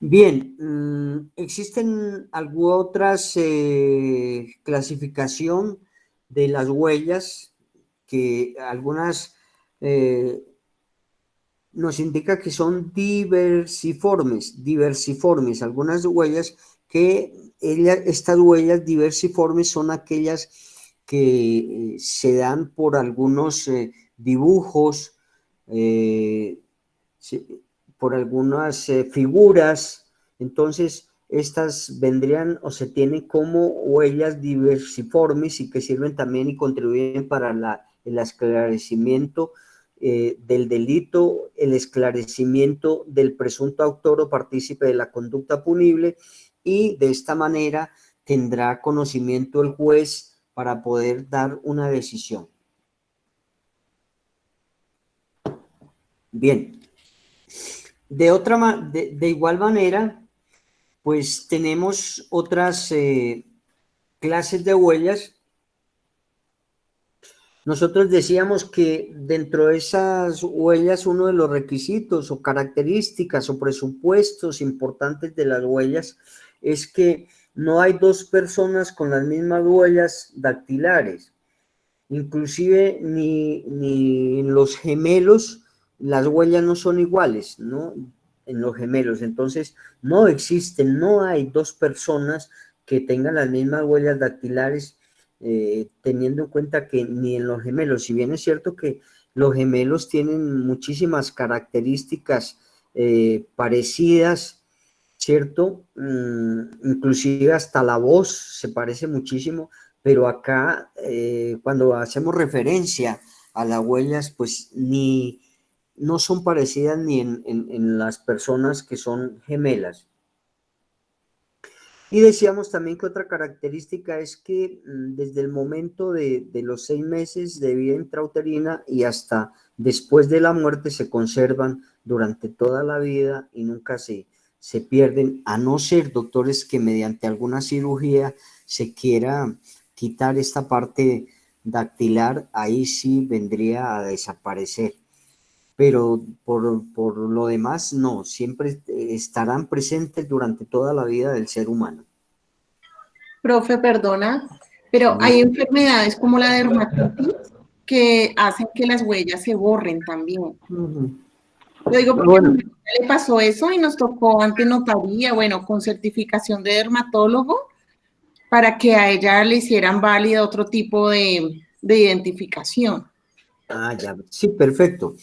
Bien, existen algunas otras clasificación de las huellas, que algunas nos indica que son diversiformes, algunas huellas que estas huellas diversiformes son aquellas que se dan por algunos dibujos, por algunas figuras. Entonces estas vendrían o se tienen como huellas diversiformes y que sirven también y contribuyen para el esclarecimiento del delito, el esclarecimiento del presunto autor o partícipe de la conducta punible, y de esta manera tendrá conocimiento el juez para poder dar una decisión. Bien, de igual manera, pues tenemos otras clases de huellas. Nosotros decíamos que dentro de esas huellas, uno de los requisitos o características o presupuestos importantes de las huellas es que no hay dos personas con las mismas huellas dactilares. Inclusive ni en los gemelos las huellas no son iguales, ¿no? En los gemelos. Entonces no hay dos personas que tengan las mismas huellas dactilares, teniendo en cuenta que ni en los gemelos, si bien es cierto que los gemelos tienen muchísimas características parecidas, ¿cierto? Inclusive hasta la voz se parece muchísimo, pero acá cuando hacemos referencia a las huellas, pues no son parecidas ni en las personas que son gemelas. Y decíamos también que otra característica es que desde el momento de los 6 meses de vida intrauterina y hasta después de la muerte se conservan durante toda la vida y nunca se pierden, a no ser, doctores, que mediante alguna cirugía se quiera quitar esta parte dactilar, ahí sí vendría a desaparecer. Pero por lo demás, no, siempre estarán presentes durante toda la vida del ser humano. Profe, perdona, pero hay enfermedades como la dermatitis que hacen que las huellas se borren también. Lo digo porque a mi mamá le pasó eso y nos tocó ante notaría, bueno, con certificación de dermatólogo, para que a ella le hicieran válida otro tipo de identificación. Ah, ya, sí, perfecto.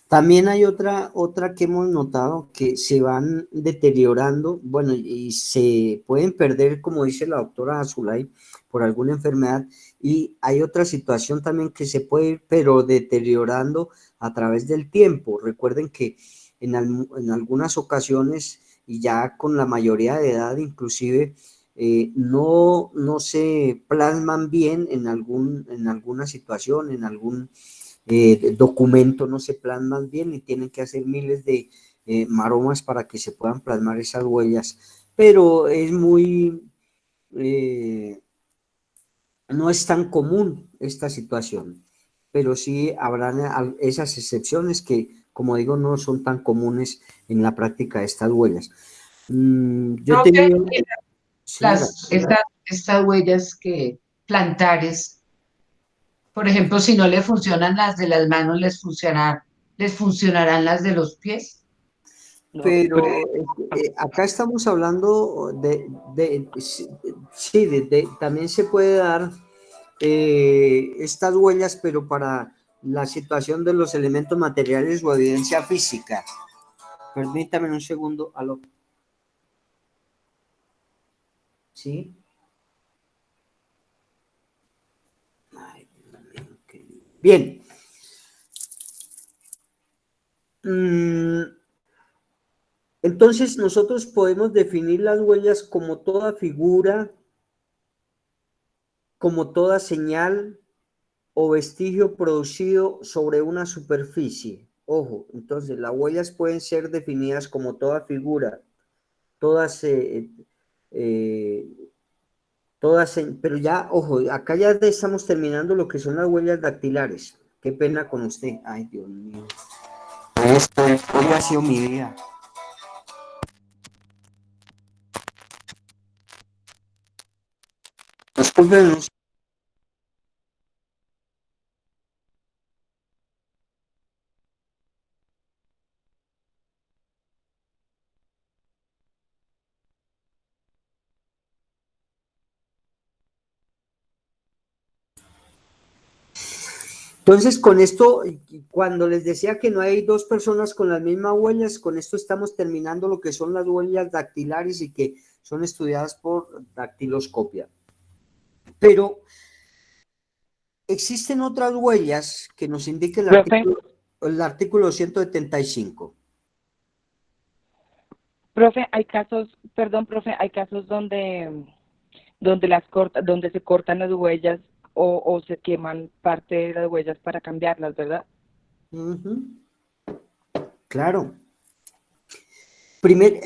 También hay otra que hemos notado que se van deteriorando, bueno, y se pueden perder, como dice la doctora Azulay, por alguna enfermedad, y hay otra situación también que se puede ir, pero deteriorando a través del tiempo. Recuerden que en algunas ocasiones, y ya con la mayoría de edad inclusive, no se plasman bien en alguna situación, en algún documento, no se plasman bien y tienen que hacer miles de maromas para que se puedan plasmar esas huellas, pero es no es tan común esta situación, pero sí habrán esas excepciones que, como digo, no son tan comunes en la práctica de estas huellas. Estas huellas que plantares. Por ejemplo, si no le funcionan las de las manos, les funcionarán las de los pies. Pero acá estamos hablando sí, también se puede dar estas huellas, pero para la situación de los elementos materiales o evidencia física. Permítame un segundo, aló. ¿Sí? Ay, bien. Entonces nosotros podemos definir las huellas como toda figura, como toda señal o vestigio producido sobre una superficie. Ojo, entonces las huellas pueden ser definidas como toda figura, todas, pero ya, ojo, acá ya estamos terminando lo que son las huellas dactilares. Qué pena con usted. Ay, Dios mío. Hoy ha sido mi día. Disculpen. Entonces, con esto, cuando les decía que no hay dos personas con las mismas huellas, con esto estamos terminando lo que son las huellas dactilares y que son estudiadas por dactiloscopia. Pero existen otras huellas que nos indica el artículo 175. Profe, hay casos, perdón, profe, hay casos donde se cortan las huellas o se queman parte de las huellas para cambiarlas, ¿verdad? Claro. Primero,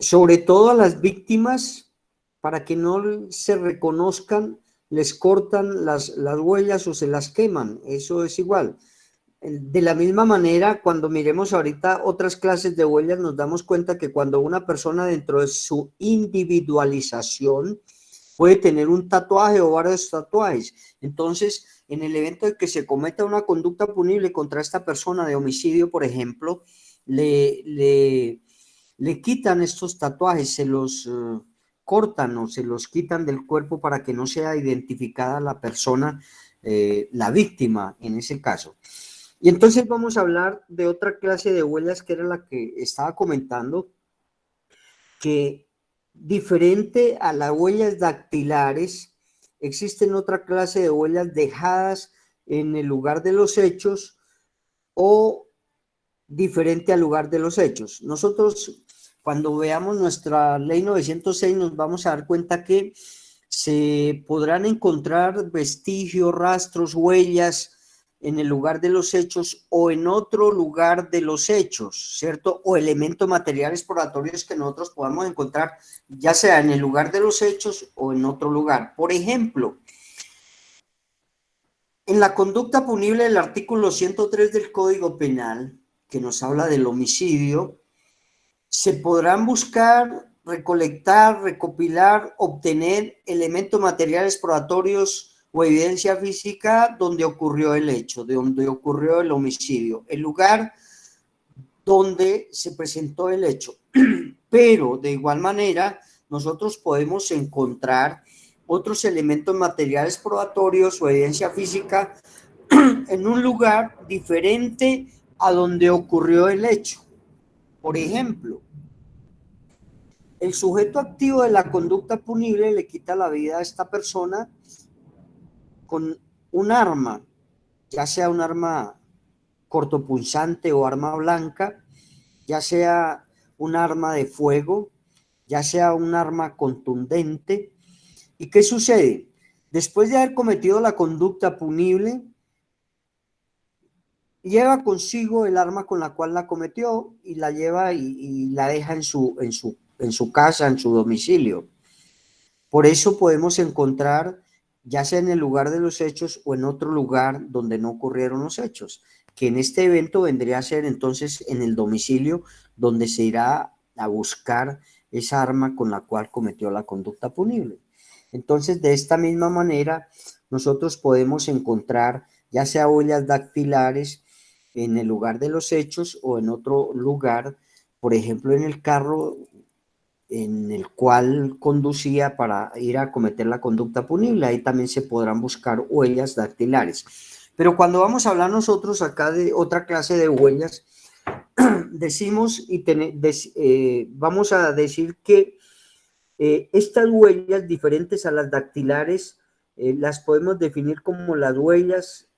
sobre todo a las víctimas, para que no se reconozcan, les cortan las huellas o se las queman. Eso es igual. De la misma manera, cuando miremos ahorita otras clases de huellas, nos damos cuenta que cuando una persona dentro de su individualización puede tener un tatuaje o varios tatuajes, entonces en el evento de que se cometa una conducta punible contra esta persona de homicidio, por ejemplo, le quitan estos tatuajes, se los cortan o se los quitan del cuerpo para que no sea identificada la persona, la víctima en ese caso. Y entonces vamos a hablar de otra clase de huellas que era la que estaba comentando, que diferente a las huellas dactilares, existen otra clase de huellas dejadas en el lugar de los hechos o diferente al lugar de los hechos. Nosotros, cuando veamos nuestra ley 906, nos vamos a dar cuenta que se podrán encontrar vestigios, rastros, huellas en el lugar de los hechos o en otro lugar de los hechos, ¿cierto? O elementos materiales probatorios que nosotros podamos encontrar, ya sea en el lugar de los hechos o en otro lugar. Por ejemplo, en la conducta punible del artículo 103 del Código Penal, que nos habla del homicidio, se podrán buscar, recolectar, recopilar, obtener elementos materiales probatorios o evidencia física donde ocurrió el hecho, de donde ocurrió el homicidio, el lugar donde se presentó el hecho. Pero de igual manera, nosotros podemos encontrar otros elementos materiales probatorios o evidencia física en un lugar diferente a donde ocurrió el hecho. Por ejemplo, el sujeto activo de la conducta punible le quita la vida a esta persona con un arma, ya sea un arma cortopunzante o arma blanca, ya sea un arma de fuego, ya sea un arma contundente. ¿Y qué sucede? Después de haber cometido la conducta punible, lleva consigo el arma con la cual la cometió y la lleva y la deja en su casa, en su domicilio. Por eso podemos encontrar, ya sea en el lugar de los hechos o en otro lugar donde no ocurrieron los hechos, que en este evento vendría a ser entonces en el domicilio donde se irá a buscar esa arma con la cual cometió la conducta punible. Entonces, de esta misma manera, nosotros podemos encontrar ya sea huellas dactilares en el lugar de los hechos o en otro lugar, por ejemplo, en el carro en el cual conducía para ir a cometer la conducta punible. Ahí también se podrán buscar huellas dactilares. Pero cuando vamos a hablar nosotros acá de otra clase de huellas, decimos vamos a decir que estas huellas diferentes a las dactilares las podemos definir como las huellas,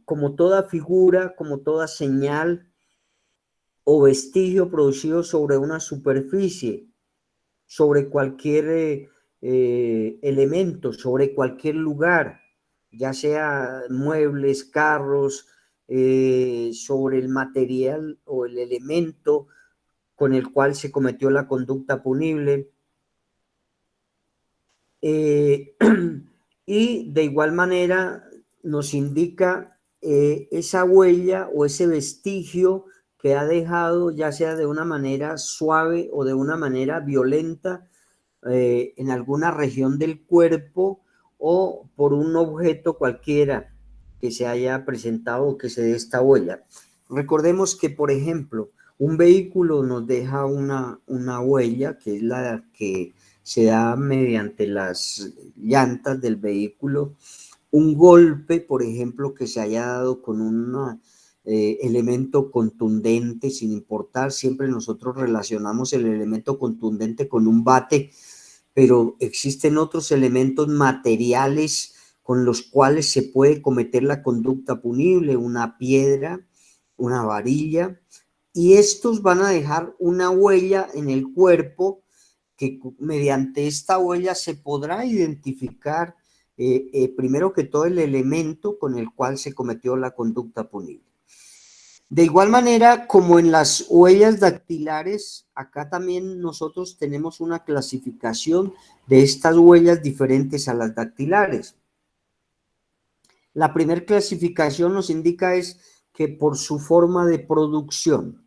como toda figura, como toda señal o vestigio producido sobre una superficie, sobre cualquier elemento, sobre cualquier lugar, ya sea muebles, carros, sobre el material o el elemento con el cual se cometió la conducta punible. Y de igual manera nos indica esa huella o ese vestigio que ha dejado, ya sea de una manera suave o de una manera violenta, en alguna región del cuerpo o por un objeto cualquiera que se haya presentado o que se dé esta huella. Recordemos que, por ejemplo, un vehículo nos deja una huella, que es la que se da mediante las llantas del vehículo. Un golpe, por ejemplo, que se haya dado con un elemento contundente, sin importar, siempre nosotros relacionamos el elemento contundente con un bate, pero existen otros elementos materiales con los cuales se puede cometer la conducta punible, una piedra, una varilla, y estos van a dejar una huella en el cuerpo que mediante esta huella se podrá identificar primero que todo el elemento con el cual se cometió la conducta punible. De igual manera, como en las huellas dactilares, acá también nosotros tenemos una clasificación de estas huellas diferentes a las dactilares. La primera clasificación nos indica es que por su forma de producción,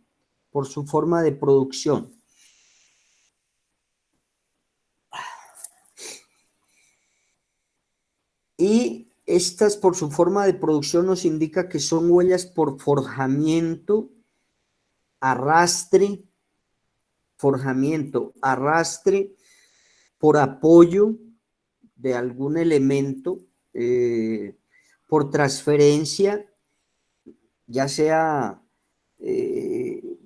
Y estas por su forma de producción nos indica que son huellas por forjamiento, arrastre, por apoyo de algún elemento, por transferencia, ya sea,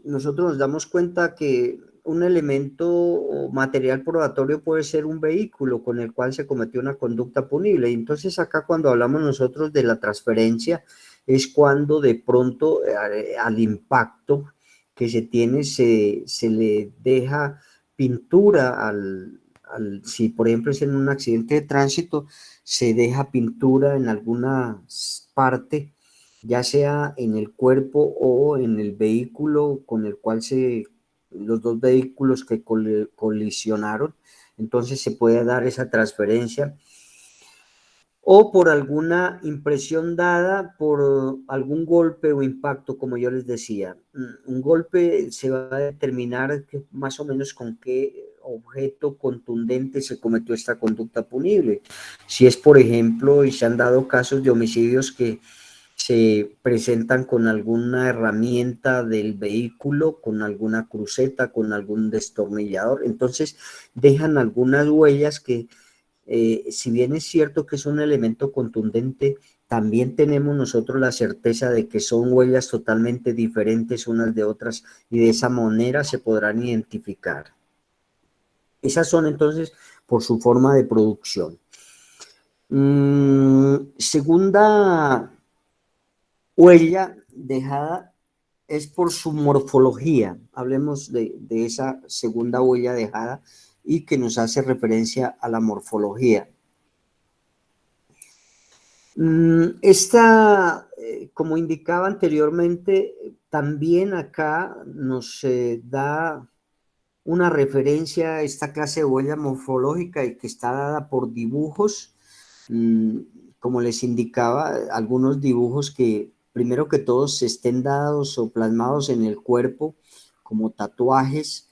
nosotros nos damos cuenta que un elemento o material probatorio puede ser un vehículo con el cual se cometió una conducta punible. Y entonces acá cuando hablamos nosotros de la transferencia es cuando de pronto al impacto que se tiene se le deja pintura si por ejemplo es en un accidente de tránsito, se deja pintura en alguna parte, ya sea en el cuerpo o en el vehículo con el cual los dos vehículos que colisionaron, entonces se puede dar esa transferencia, o por alguna impresión dada por algún golpe o impacto, como yo les decía. Un golpe se va a determinar más o menos con qué objeto contundente se cometió esta conducta punible. Si es, por ejemplo, y se han dado casos de homicidios que se presentan con alguna herramienta del vehículo, con alguna cruceta, con algún destornillador, entonces dejan algunas huellas que si bien es cierto que es un elemento contundente, también tenemos nosotros la certeza de que son huellas totalmente diferentes unas de otras y de esa manera se podrán identificar. Esas son entonces por su forma de producción. Segunda huella dejada es por su morfología. Hablemos de esa segunda huella dejada y que nos hace referencia a la morfología. Esta, como indicaba anteriormente, también acá nos da una referencia a esta clase de huella morfológica y que está dada por dibujos, como les indicaba, algunos dibujos que primero que todos estén dados o plasmados en el cuerpo como tatuajes,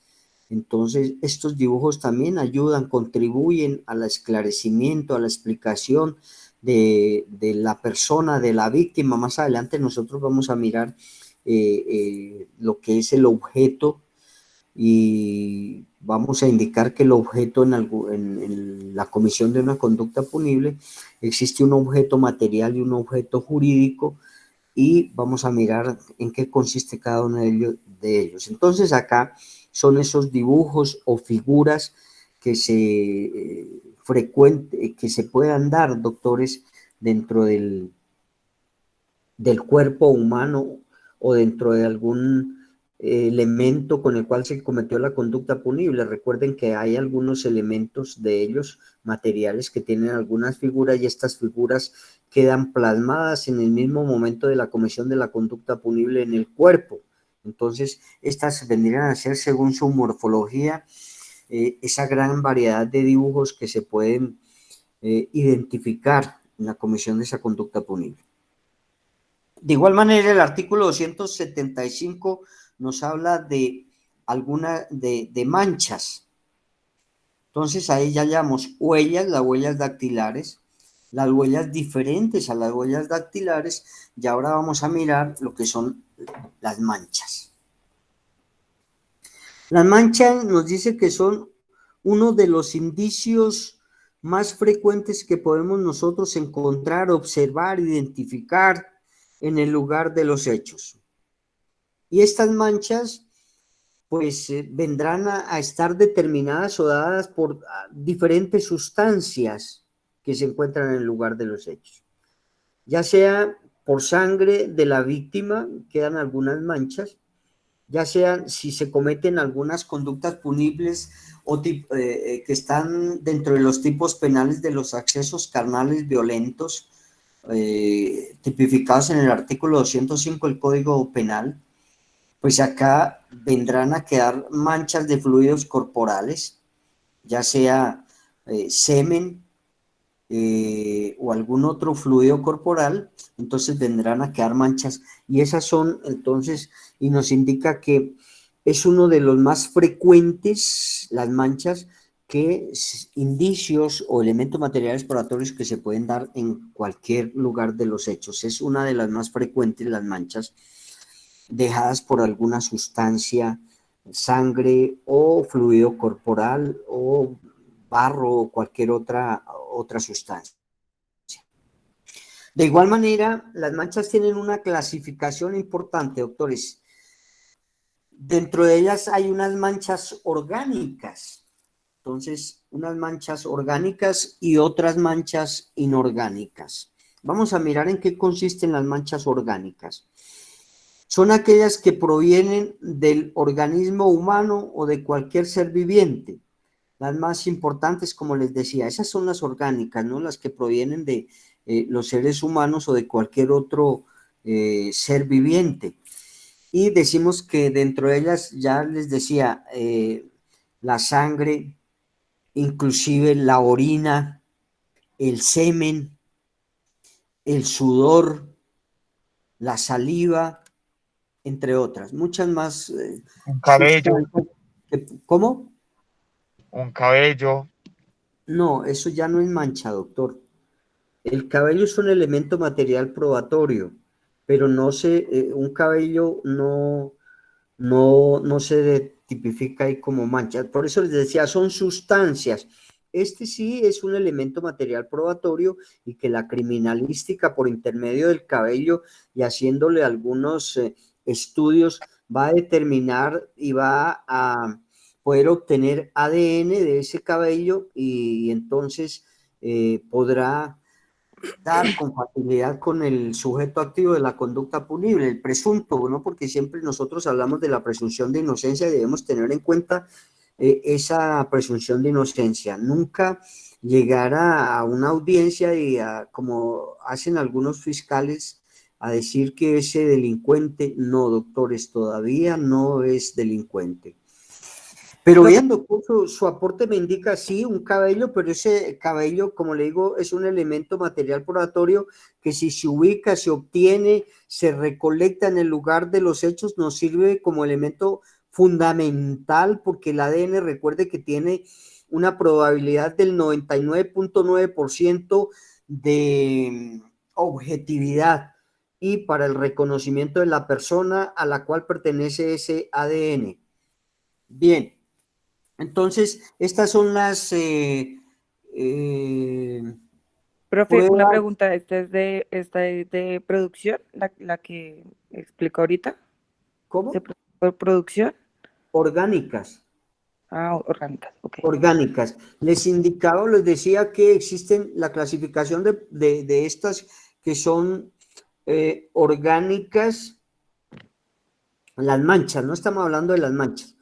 Entonces, estos dibujos también ayudan, contribuyen al esclarecimiento, a la explicación de la persona, de la víctima. Más adelante nosotros vamos a mirar lo que es el objeto y vamos a indicar que el objeto en la comisión de una conducta punible existe un objeto material y un objeto jurídico, y vamos a mirar en qué consiste cada uno de ellos. Entonces acá son esos dibujos o figuras que que se puedan dar, doctores, dentro del cuerpo humano o dentro de algún elemento con el cual se cometió la conducta punible. Recuerden que hay algunos elementos de ellos materiales que tienen algunas figuras, y estas figuras quedan plasmadas en el mismo momento de la comisión de la conducta punible en el cuerpo. Entonces, estas vendrían a ser, según su morfología, esa gran variedad de dibujos que se pueden identificar en la comisión de esa conducta punible. De igual manera, el artículo 275 nos habla de de manchas. Entonces, ahí ya llamamos huellas, las huellas dactilares, las huellas diferentes a las huellas dactilares, y ahora vamos a mirar lo que son las manchas. Las manchas nos dice que son uno de los indicios más frecuentes que podemos nosotros encontrar, observar, identificar en el lugar de los hechos. Y estas manchas pues vendrán a estar determinadas o dadas por diferentes sustancias que se encuentran en el lugar de los hechos. Ya sea por sangre de la víctima, quedan algunas manchas, ya sea si se cometen algunas conductas punibles o que están dentro de los tipos penales de los accesos carnales violentos, tipificados en el artículo 205 del Código Penal, pues acá vendrán a quedar manchas de fluidos corporales, ya sea semen o algún otro fluido corporal. Entonces vendrán a quedar manchas, y esas son entonces, y nos indica que es uno de los más frecuentes, las manchas, que indicios o elementos materiales probatorios que se pueden dar en cualquier lugar de los hechos. Es una de las más frecuentes, las manchas dejadas por alguna sustancia, sangre o fluido corporal o barro o cualquier otra sustancia. De igual manera, las manchas tienen una clasificación importante, doctores. Dentro de ellas hay unas manchas orgánicas. Entonces, unas manchas orgánicas y otras manchas inorgánicas. Vamos a mirar en qué consisten las manchas orgánicas. Son aquellas que provienen del organismo humano o de cualquier ser viviente. Las más importantes, como les decía, esas son las orgánicas, ¿no? Las que provienen de los seres humanos o de cualquier otro ser viviente. Y decimos que dentro de ellas, ya les decía, la sangre, inclusive la orina, el semen, el sudor, la saliva, entre otras, muchas más. Un cabello. ¿Cómo? Un cabello. No, eso ya no es mancha, doctor. El cabello es un elemento material probatorio, pero un cabello no se tipifica ahí como mancha. Por eso les decía, son sustancias. Este sí es un elemento material probatorio, y que la criminalística, por intermedio del cabello y haciéndole algunos estudios, va a determinar y va a poder obtener ADN de ese cabello, y entonces podrá dar con facilidad con el sujeto activo de la conducta punible, el presunto, ¿no? Porque siempre nosotros hablamos de la presunción de inocencia y debemos tener en cuenta esa presunción de inocencia. Nunca llegar a una audiencia y como hacen algunos fiscales, a decir que ese delincuente, no, doctores, todavía no es delincuente. Pero bien, doctor, su aporte me indica, sí, un cabello, pero ese cabello, como le digo, es un elemento material probatorio que, si se ubica, se obtiene, se recolecta en el lugar de los hechos, nos sirve como elemento fundamental porque el ADN, recuerde que tiene una probabilidad del 99.9% de objetividad y para el reconocimiento de la persona a la cual pertenece ese ADN. Bien, entonces estas son las Profe, una pruebas. pregunta, esta es de producción, la que explicó ahorita? ¿Se ¿Cómo? por producción? Orgánicas. Orgánicas, ok. Orgánicas. Les indicaba, les decía que existen la clasificación de estas que son orgánicas, las manchas, no estamos hablando de las manchas.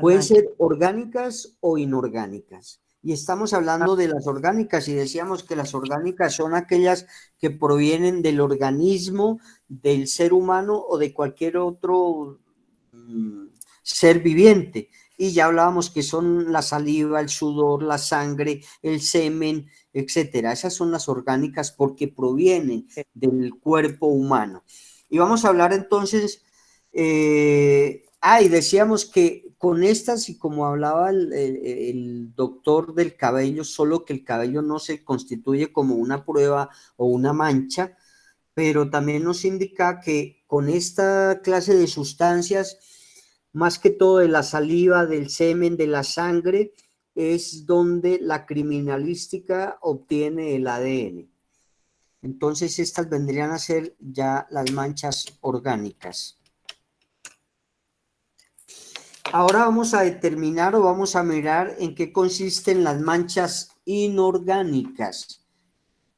Pueden ser orgánicas o inorgánicas. Y estamos hablando de las orgánicas y decíamos que las orgánicas son aquellas que provienen del organismo, del ser humano o de cualquier otro ser viviente. Y ya hablábamos que son la saliva, el sudor, la sangre, el semen, etcétera. Esas son las orgánicas porque provienen del cuerpo humano. Y vamos a hablar entonces, y decíamos que con estas, y como hablaba el doctor del cabello, solo que el cabello no se constituye como una prueba o una mancha, pero también nos indica que con esta clase de sustancias, más que todo de la saliva, del semen, de la sangre, es donde la criminalística obtiene el ADN. Entonces estas vendrían a ser ya las manchas orgánicas. Ahora vamos a determinar o vamos a mirar en qué consisten las manchas inorgánicas.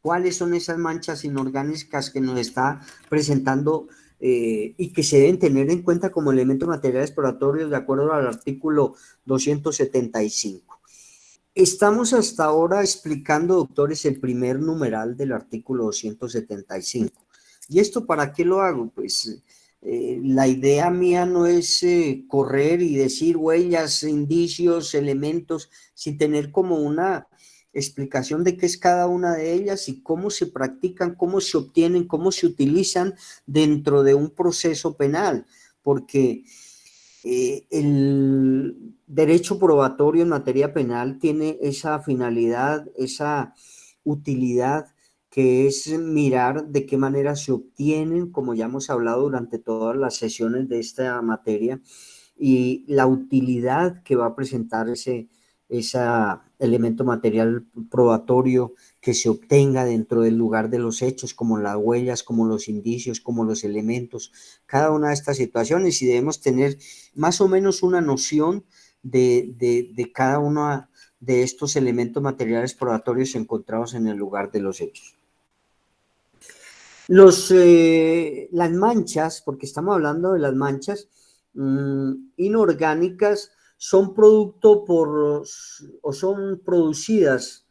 ¿Cuáles son esas manchas inorgánicas que nos está presentando y que se deben tener en cuenta como elementos materiales exploratorios de acuerdo al artículo 275? Estamos hasta ahora explicando, doctores, el primer numeral del artículo 275. ¿Y esto para qué lo hago? Pues la idea mía no es correr y decir huellas, indicios, elementos, sin tener como una explicación de qué es cada una de ellas y cómo se practican, cómo se obtienen, cómo se utilizan dentro de un proceso penal, porque el derecho probatorio en materia penal tiene esa finalidad, esa utilidad, que es mirar de qué manera se obtienen, como ya hemos hablado durante todas las sesiones de esta materia, y la utilidad que va a presentar ese elemento material probatorio que se obtenga dentro del lugar de los hechos, como las huellas, como los indicios, como los elementos, cada una de estas situaciones, y debemos tener más o menos una noción de cada uno de estos elementos materiales probatorios encontrados en el lugar de los hechos. Las manchas, porque estamos hablando de las manchas inorgánicas, son producto o son producidas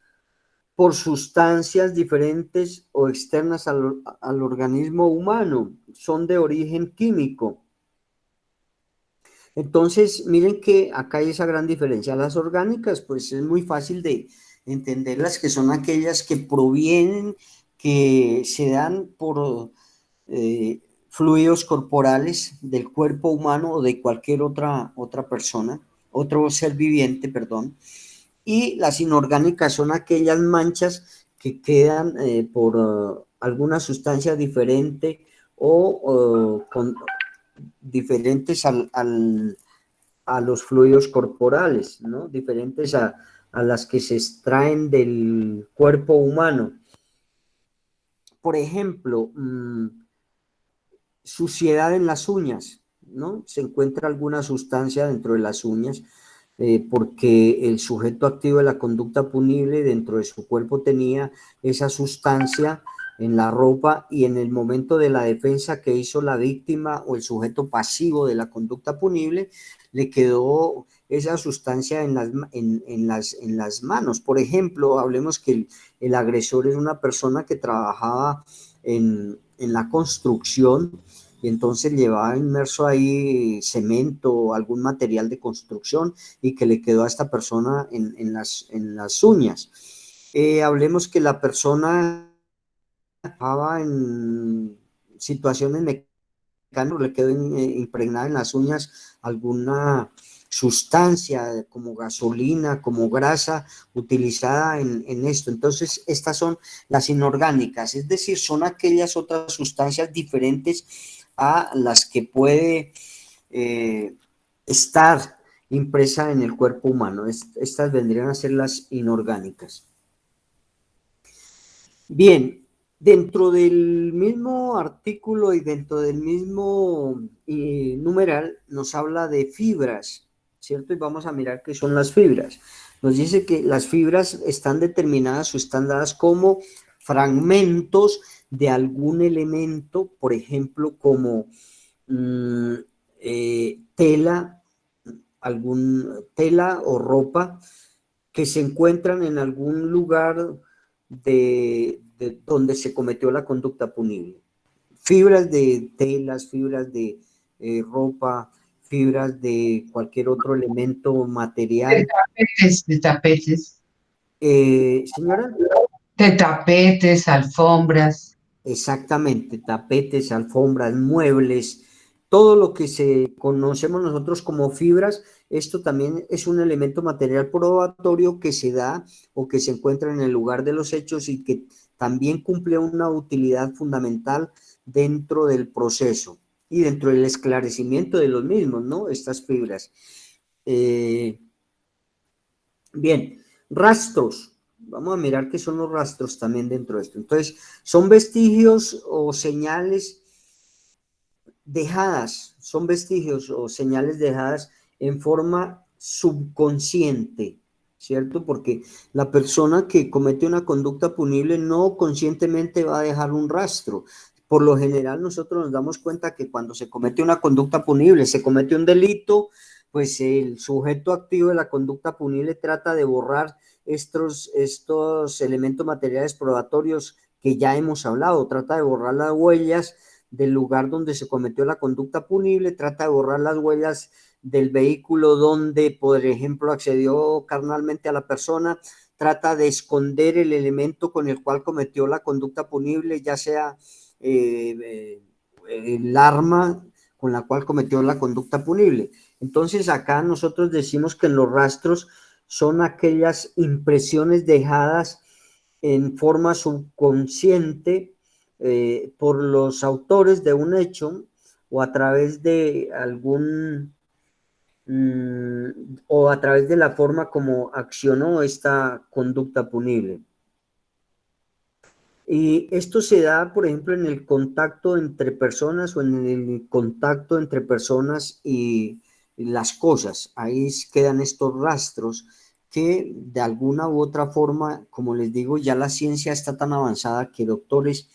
por sustancias diferentes o externas al organismo humano, son de origen químico. Entonces, miren que acá hay esa gran diferencia. Las orgánicas, pues es muy fácil de entenderlas, que son aquellas que provienen, que se dan por fluidos corporales del cuerpo humano o de cualquier otra persona, otro ser viviente, perdón. Y las inorgánicas son aquellas manchas que quedan por alguna sustancia diferente o con diferentes a los fluidos corporales, ¿no? Diferentes a las que se extraen del cuerpo humano. Por ejemplo, suciedad en las uñas, ¿no? Se encuentra alguna sustancia dentro de las uñas porque el sujeto activo de la conducta punible dentro de su cuerpo tenía esa sustancia en la ropa y en el momento de la defensa que hizo la víctima o el sujeto pasivo de la conducta punible, le quedó esa sustancia en las manos. Por ejemplo, hablemos que el agresor es una persona que trabajaba en la construcción y entonces llevaba inmerso ahí cemento o algún material de construcción y que le quedó a esta persona en las uñas. Hablemos que la persona trabajaba en situaciones mecánico le quedó impregnada en las uñas alguna sustancia como gasolina, como grasa utilizada en esto. Entonces, estas son las inorgánicas, es decir, son aquellas otras sustancias diferentes a las que puede estar impresa en el cuerpo humano. Estas vendrían a ser las inorgánicas. Bien, dentro del mismo artículo y dentro del mismo numeral nos habla de fibras, ¿cierto? Y vamos a mirar qué son las fibras. Nos dice que las fibras están determinadas o están dadas como fragmentos de algún elemento, por ejemplo, como tela o ropa que se encuentran en algún lugar de donde se cometió la conducta punible. Fibras de telas, fibras de ropa, fibras de cualquier otro elemento material. De tapetes, Señora. de tapetes, alfombras. Exactamente, tapetes, alfombras, muebles, todo lo que conocemos nosotros como fibras, esto también es un elemento material probatorio que se da o que se encuentra en el lugar de los hechos y que también cumple una utilidad fundamental dentro del proceso y dentro del esclarecimiento de los mismos, ¿no? Estas fibras. Bien, rastros. Vamos a mirar qué son los rastros también dentro de esto. Entonces, son vestigios o señales dejadas, son vestigios o señales dejadas en forma subconsciente, ¿cierto? Porque la persona que comete una conducta punible no conscientemente va a dejar un rastro. Por lo general, nosotros nos damos cuenta que cuando se comete una conducta punible, se comete un delito, pues el sujeto activo de la conducta punible trata de borrar estos elementos materiales probatorios que ya hemos hablado, trata de borrar las huellas del lugar donde se cometió la conducta punible, trata de borrar las huellas del vehículo donde, por ejemplo, accedió carnalmente a la persona, trata de esconder el elemento con el cual cometió la conducta punible, ya sea el arma con la cual cometió la conducta punible. Entonces, acá nosotros decimos que los rastros son aquellas impresiones dejadas en forma subconsciente por los autores de un hecho o a través de o a través de la forma como accionó esta conducta punible. Y esto se da, por ejemplo, en el contacto entre personas o en el contacto entre personas y las cosas. Ahí quedan estos rastros que de alguna u otra forma, como les digo, ya la ciencia está tan avanzada que doctores,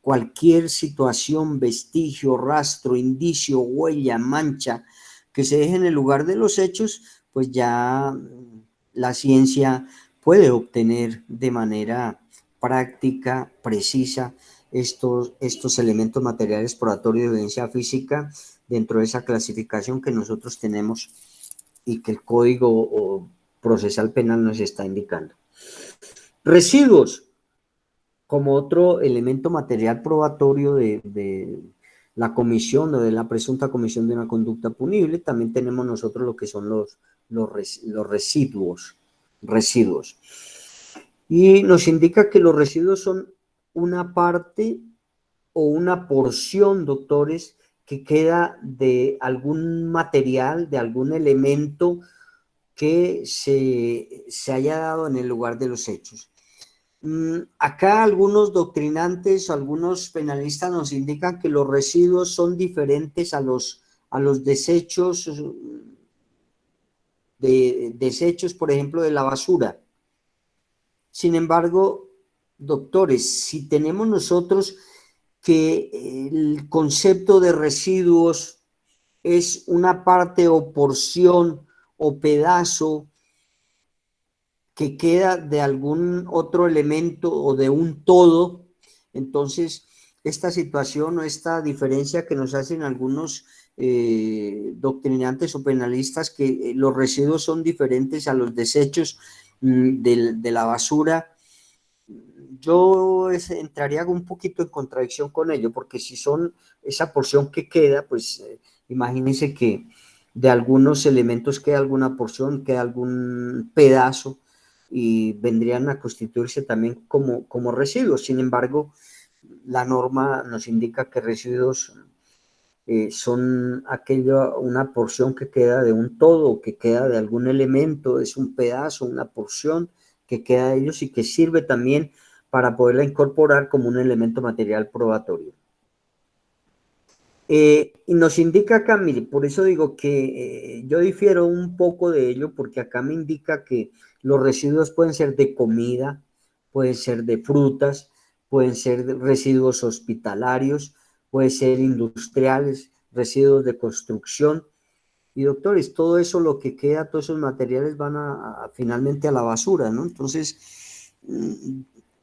cualquier situación, vestigio, rastro, indicio, huella, mancha que se deje en el lugar de los hechos, pues ya la ciencia puede obtener de manera práctica, precisa, estos elementos materiales probatorios de evidencia física dentro de esa clasificación que nosotros tenemos y que el Código Procesal Penal nos está indicando. Residuos, como otro elemento material probatorio de la comisión o de la presunta comisión de una conducta punible, también tenemos nosotros lo que son los residuos. Y nos indica que los residuos son una parte o una porción, doctores, que queda de algún material, de algún elemento que se haya dado en el lugar de los hechos. Acá algunos doctrinantes o algunos penalistas nos indican que los residuos son diferentes a los desechos, por ejemplo, de la basura. Sin embargo, doctores, si tenemos nosotros que el concepto de residuos es una parte o porción o pedazo que queda de algún otro elemento o de un todo, entonces esta situación o esta diferencia que nos hacen algunos doctrinantes o penalistas, que los residuos son diferentes a los desechos de la basura, entraría un poquito en contradicción con ello, porque si son esa porción que queda, pues imagínense que de algunos elementos queda alguna porción, queda algún pedazo y vendrían a constituirse también como residuos. Sin embargo, la norma nos indica que residuos son una porción que queda de un todo, que queda de algún elemento, es un pedazo, una porción que queda de ellos y que sirve también para poderla incorporar como un elemento material probatorio. Y nos indica acá, mire, por eso digo que yo difiero un poco de ello, porque acá me indica que los residuos pueden ser de comida, pueden ser de frutas, pueden ser residuos hospitalarios, pueden ser industriales, residuos de construcción. Y doctores, todo eso lo que queda, todos esos materiales van finalmente a la basura, ¿no? Entonces,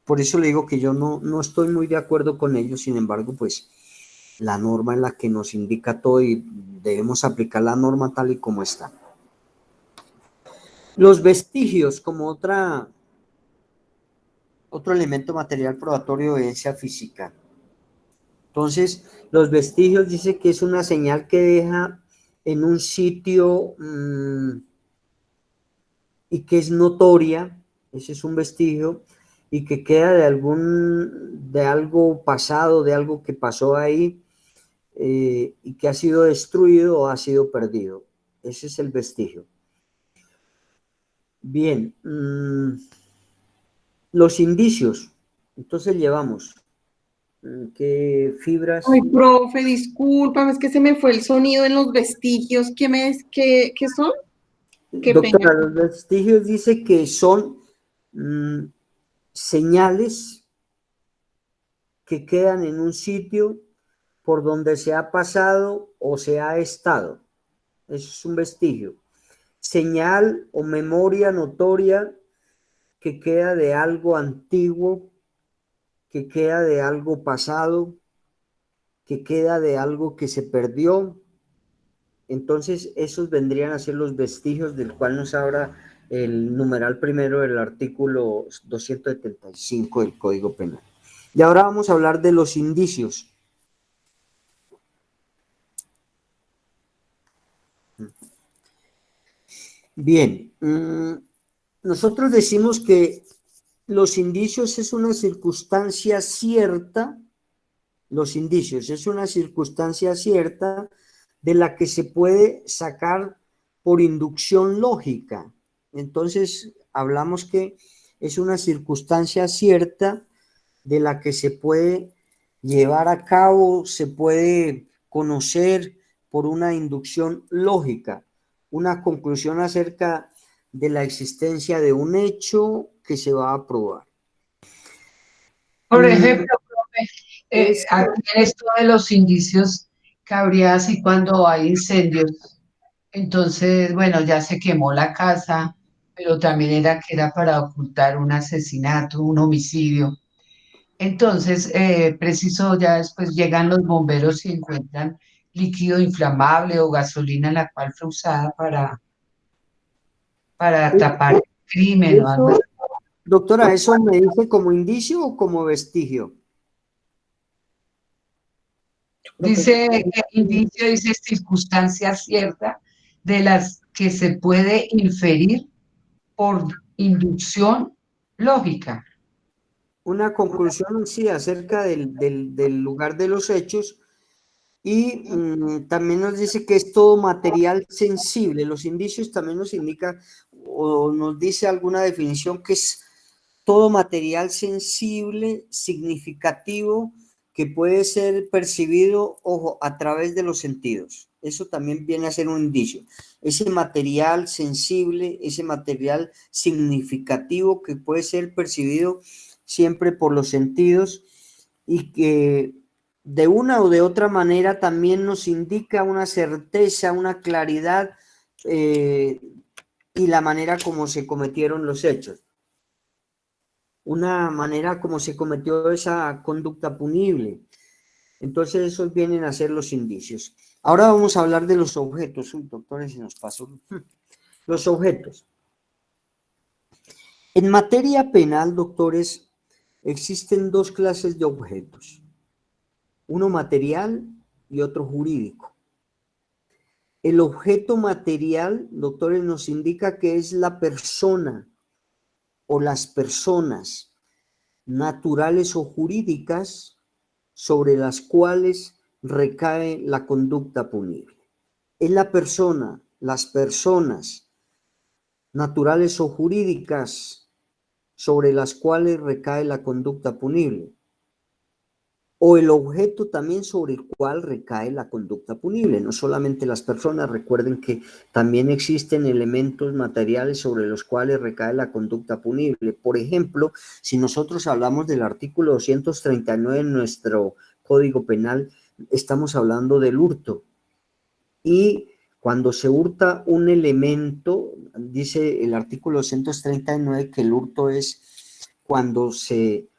por eso le digo que yo no estoy muy de acuerdo con ellos, sin embargo, pues la norma es la que nos indica todo y debemos aplicar la norma tal y como está. Los vestigios como otro elemento material probatorio de evidencia física. Entonces, los vestigios dice que es una señal que deja en un sitio y que es notoria, ese es un vestigio, y que queda de algo pasado, de algo que pasó ahí, y que ha sido destruido o ha sido perdido. Ese es el vestigio. Bien, los indicios. Entonces llevamos ¿qué fibras? Ay, profe, discúlpame, es que se me fue el sonido en los vestigios. ¿Qué son? Qué Doctora, pena. los vestigios dice que son señales que quedan en un sitio por donde se ha pasado o se ha estado. Eso es un vestigio. Señal o memoria notoria que queda de algo antiguo, que queda de algo pasado, que queda de algo que se perdió. Entonces, esos vendrían a ser los vestigios del cual nos habla el numeral primero del artículo 275 del Código Penal. Y ahora vamos a hablar de los indicios. Bien, nosotros decimos que los indicios es una circunstancia cierta, los indicios es una circunstancia cierta de la que se puede sacar por inducción lógica. Entonces, hablamos que es una circunstancia cierta de la que se puede llevar a cabo, se puede conocer por una inducción lógica, una conclusión acerca de la existencia de un hecho que se va a probar. Por ejemplo, profe, aquí en esto de los indicios cabría así cuando hay incendios. Entonces, bueno, ya se quemó la casa, pero también era que era para ocultar un asesinato, un homicidio. Entonces, preciso, ya después llegan los bomberos y encuentran líquido inflamable o gasolina la cual fue usada para tapar el crimen o algo así. Doctora, ¿eso me dice como indicio o como vestigio? Dice que indicio, dice circunstancia cierta de las que se puede inferir por inducción lógica. Una conclusión, sí, acerca del lugar de los hechos. Y también nos dice que es todo material sensible. Los indicios también nos indica o nos dice alguna definición que es todo material sensible, significativo, que puede ser percibido, ojo, a través de los sentidos. Eso también viene a ser un indicio. Ese material sensible, ese material significativo que puede ser percibido siempre por los sentidos y que de una o de otra manera también nos indica una certeza, una claridad y la manera como se cometieron los hechos. Una manera como se cometió esa conducta punible. Entonces esos vienen a ser los indicios. Ahora vamos a hablar de los objetos. Uy, doctores, se nos pasó. Los objetos. En materia penal, doctores, existen dos clases de objetos, uno material y otro jurídico. El objeto material, doctores, nos indica que es la persona o las personas naturales o jurídicas sobre las cuales recae la conducta punible. Es la persona, las personas naturales o jurídicas sobre las cuales recae la conducta punible, o el objeto también sobre el cual recae la conducta punible. No solamente las personas, recuerden que también existen elementos materiales sobre los cuales recae la conducta punible. Por ejemplo, si nosotros hablamos del artículo 239 en nuestro Código Penal, estamos hablando del hurto. Y cuando se hurta un elemento, dice el artículo 239 que el hurto es cuando se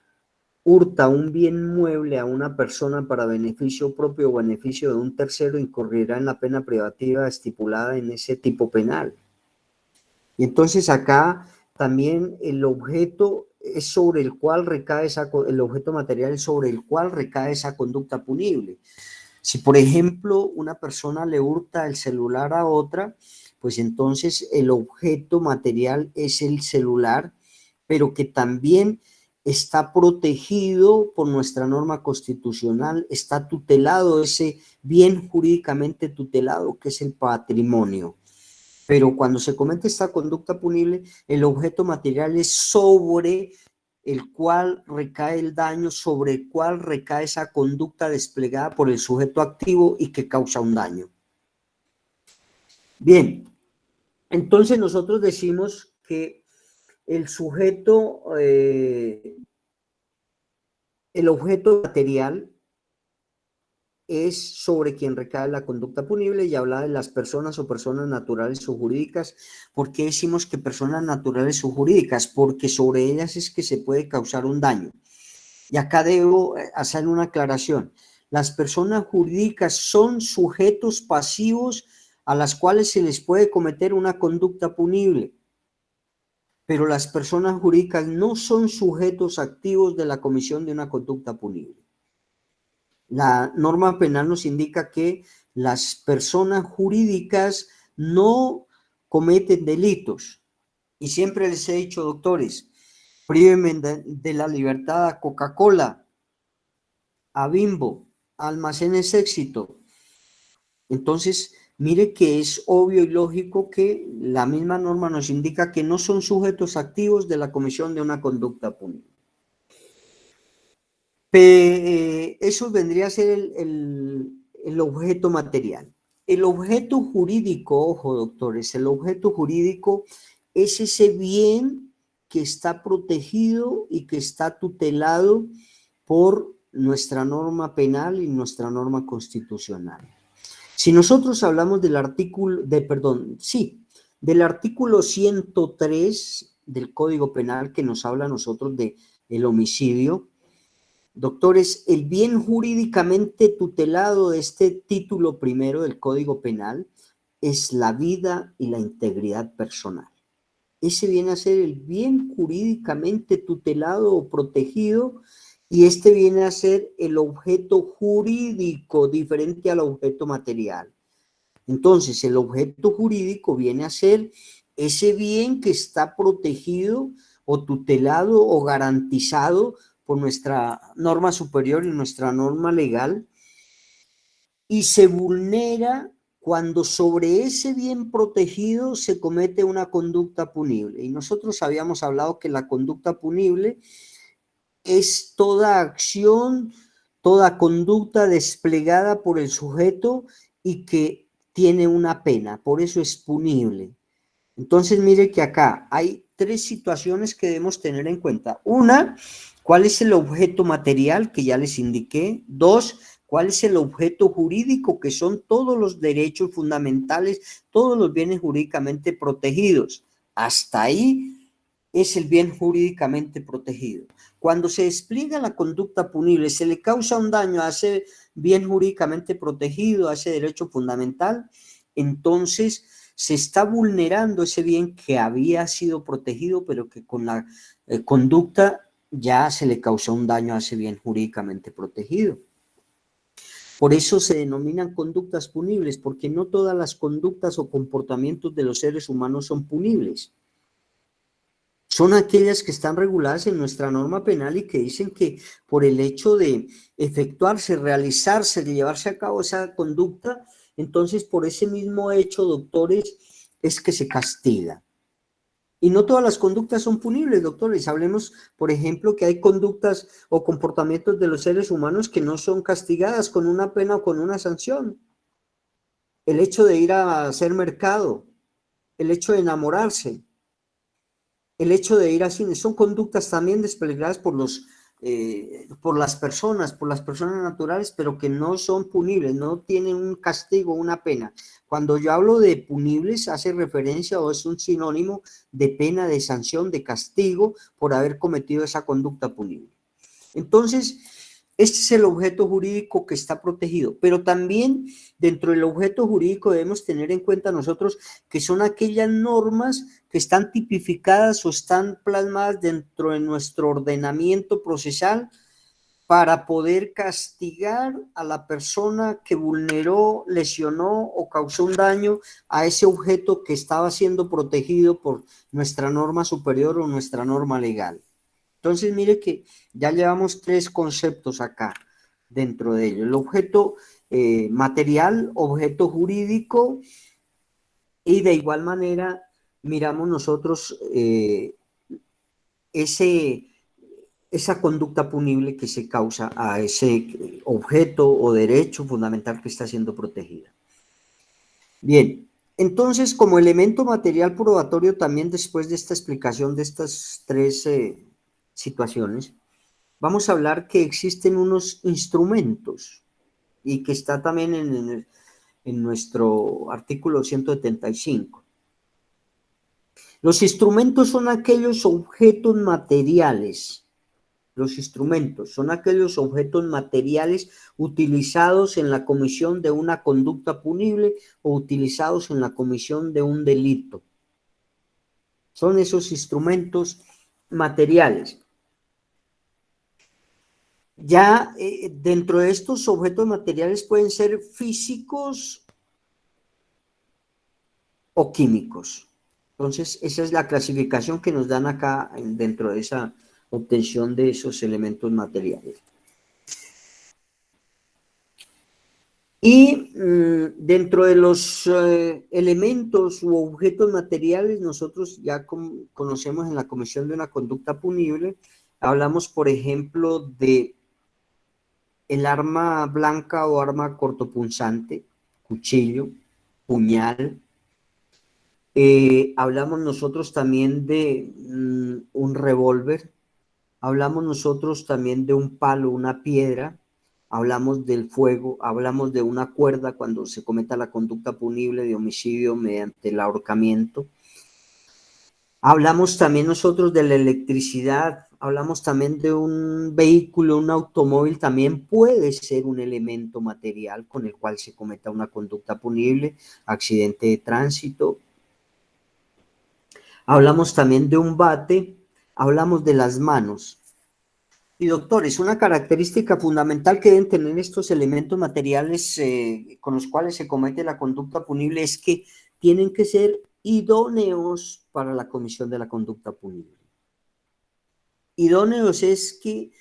hurta un bien mueble a una persona para beneficio propio o beneficio de un tercero, incurrirá en la pena privativa estipulada en ese tipo penal. Y entonces acá también el objeto es sobre el cual recae el objeto material es sobre el cual recae esa conducta punible. Si, por ejemplo, una persona le hurta el celular a otra, pues entonces el objeto material es el celular, pero que también está protegido por nuestra norma constitucional, está tutelado ese bien jurídicamente tutelado que es el patrimonio. Pero cuando se comete esta conducta punible, el objeto material es sobre el cual recae el daño, sobre el cual recae esa conducta desplegada por el sujeto activo y que causa un daño. Bien, entonces nosotros decimos que el sujeto, el objeto material es sobre quien recae la conducta punible, y habla de las personas o personas naturales o jurídicas. ¿Por qué decimos que personas naturales o jurídicas? Porque sobre ellas es que se puede causar un daño. Y acá debo hacer una aclaración. Las personas jurídicas son sujetos pasivos a las cuales se les puede cometer una conducta punible, pero las personas jurídicas no son sujetos activos de la comisión de una conducta punible. La norma penal nos indica que las personas jurídicas no cometen delitos. Y siempre les he dicho, doctores, prívenme de la libertad a Coca-Cola, a Bimbo, a Almacenes Éxito. Entonces, mire que es obvio y lógico que la misma norma nos indica que no son sujetos activos de la comisión de una conducta punible. Eso vendría a ser el objeto material. El objeto jurídico, ojo doctores, el objeto jurídico es ese bien que está protegido y que está tutelado por nuestra norma penal y nuestra norma constitucional. Si nosotros hablamos del artículo, del artículo 103 del Código Penal, que nos habla a nosotros de el homicidio, doctores, el bien jurídicamente tutelado de este título primero del Código Penal es la vida y la integridad personal. Ese viene a ser el bien jurídicamente tutelado o protegido, y este viene a ser el objeto jurídico diferente al objeto material. Entonces, el objeto jurídico viene a ser ese bien que está protegido o tutelado o garantizado por nuestra norma superior y nuestra norma legal, y se vulnera cuando sobre ese bien protegido se comete una conducta punible. Y nosotros habíamos hablado que la conducta punible es toda acción, toda conducta desplegada por el sujeto y que tiene una pena, por eso es punible. Entonces, mire que acá hay tres situaciones que debemos tener en cuenta. Una, ¿cuál es el objeto material que ya les indiqué? Dos, ¿cuál es el objeto jurídico, que son todos los derechos fundamentales, todos los bienes jurídicamente protegidos? Hasta ahí es el bien jurídicamente protegido. Cuando se despliega la conducta punible, se le causa un daño a ese bien jurídicamente protegido, a ese derecho fundamental, entonces se está vulnerando ese bien que había sido protegido, pero que con la conducta ya se le causó un daño a ese bien jurídicamente protegido. Por eso se denominan conductas punibles, porque no todas las conductas o comportamientos de los seres humanos son punibles. Son aquellas que están reguladas en nuestra norma penal y que dicen que por el hecho de efectuarse, realizarse, de llevarse a cabo esa conducta, entonces por ese mismo hecho, doctores, es que se castiga. Y no todas las conductas son punibles, doctores. Hablemos, por ejemplo, que hay conductas o comportamientos de los seres humanos que no son castigadas con una pena o con una sanción. El hecho de ir a hacer mercado, el hecho de enamorarse, el hecho de ir a cine, son conductas también desplegadas por las personas naturales, pero que no son punibles, no tienen un castigo, una pena. Cuando yo hablo de punibles, hace referencia o es un sinónimo de pena, de sanción, de castigo por haber cometido esa conducta punible. Entonces, este es el objeto jurídico que está protegido, pero también dentro del objeto jurídico debemos tener en cuenta nosotros que son aquellas normas que están tipificadas o están plasmadas dentro de nuestro ordenamiento procesal para poder castigar a la persona que vulneró, lesionó o causó un daño a ese objeto que estaba siendo protegido por nuestra norma superior o nuestra norma legal. Entonces, mire que ya llevamos 3 conceptos acá dentro de ello. El objeto material, objeto jurídico, y de igual manera miramos nosotros esa conducta punible que se causa a ese objeto o derecho fundamental que está siendo protegida. Bien, entonces como elemento material probatorio también después de esta explicación de estas 3 situaciones, vamos a hablar que existen unos instrumentos y que está también en nuestro artículo 175. Los instrumentos son aquellos objetos materiales. Los instrumentos son aquellos objetos materiales utilizados en la comisión de una conducta punible o utilizados en la comisión de un delito. Son esos instrumentos materiales. Ya dentro de estos objetos materiales pueden ser físicos o químicos. Entonces, esa es la clasificación que nos dan acá dentro de esa obtención de esos elementos materiales. Y dentro de los elementos u objetos materiales, nosotros ya conocemos en la comisión de una conducta punible, hablamos, por ejemplo, de el arma blanca o arma cortopunzante, cuchillo, puñal. Hablamos nosotros también de un revólver, hablamos nosotros también de un palo, una piedra, hablamos del fuego, hablamos de una cuerda cuando se cometa la conducta punible de homicidio mediante el ahorcamiento. Hablamos también nosotros de la electricidad, hablamos también de un vehículo, un automóvil, también puede ser un elemento material con el cual se cometa una conducta punible, accidente de tránsito. Hablamos también de un bate, hablamos de las manos. Y doctores, una característica fundamental que deben tener estos elementos materiales con los cuales se comete la conducta punible es que tienen que ser idóneos para la comisión de la conducta punible. Idóneos es que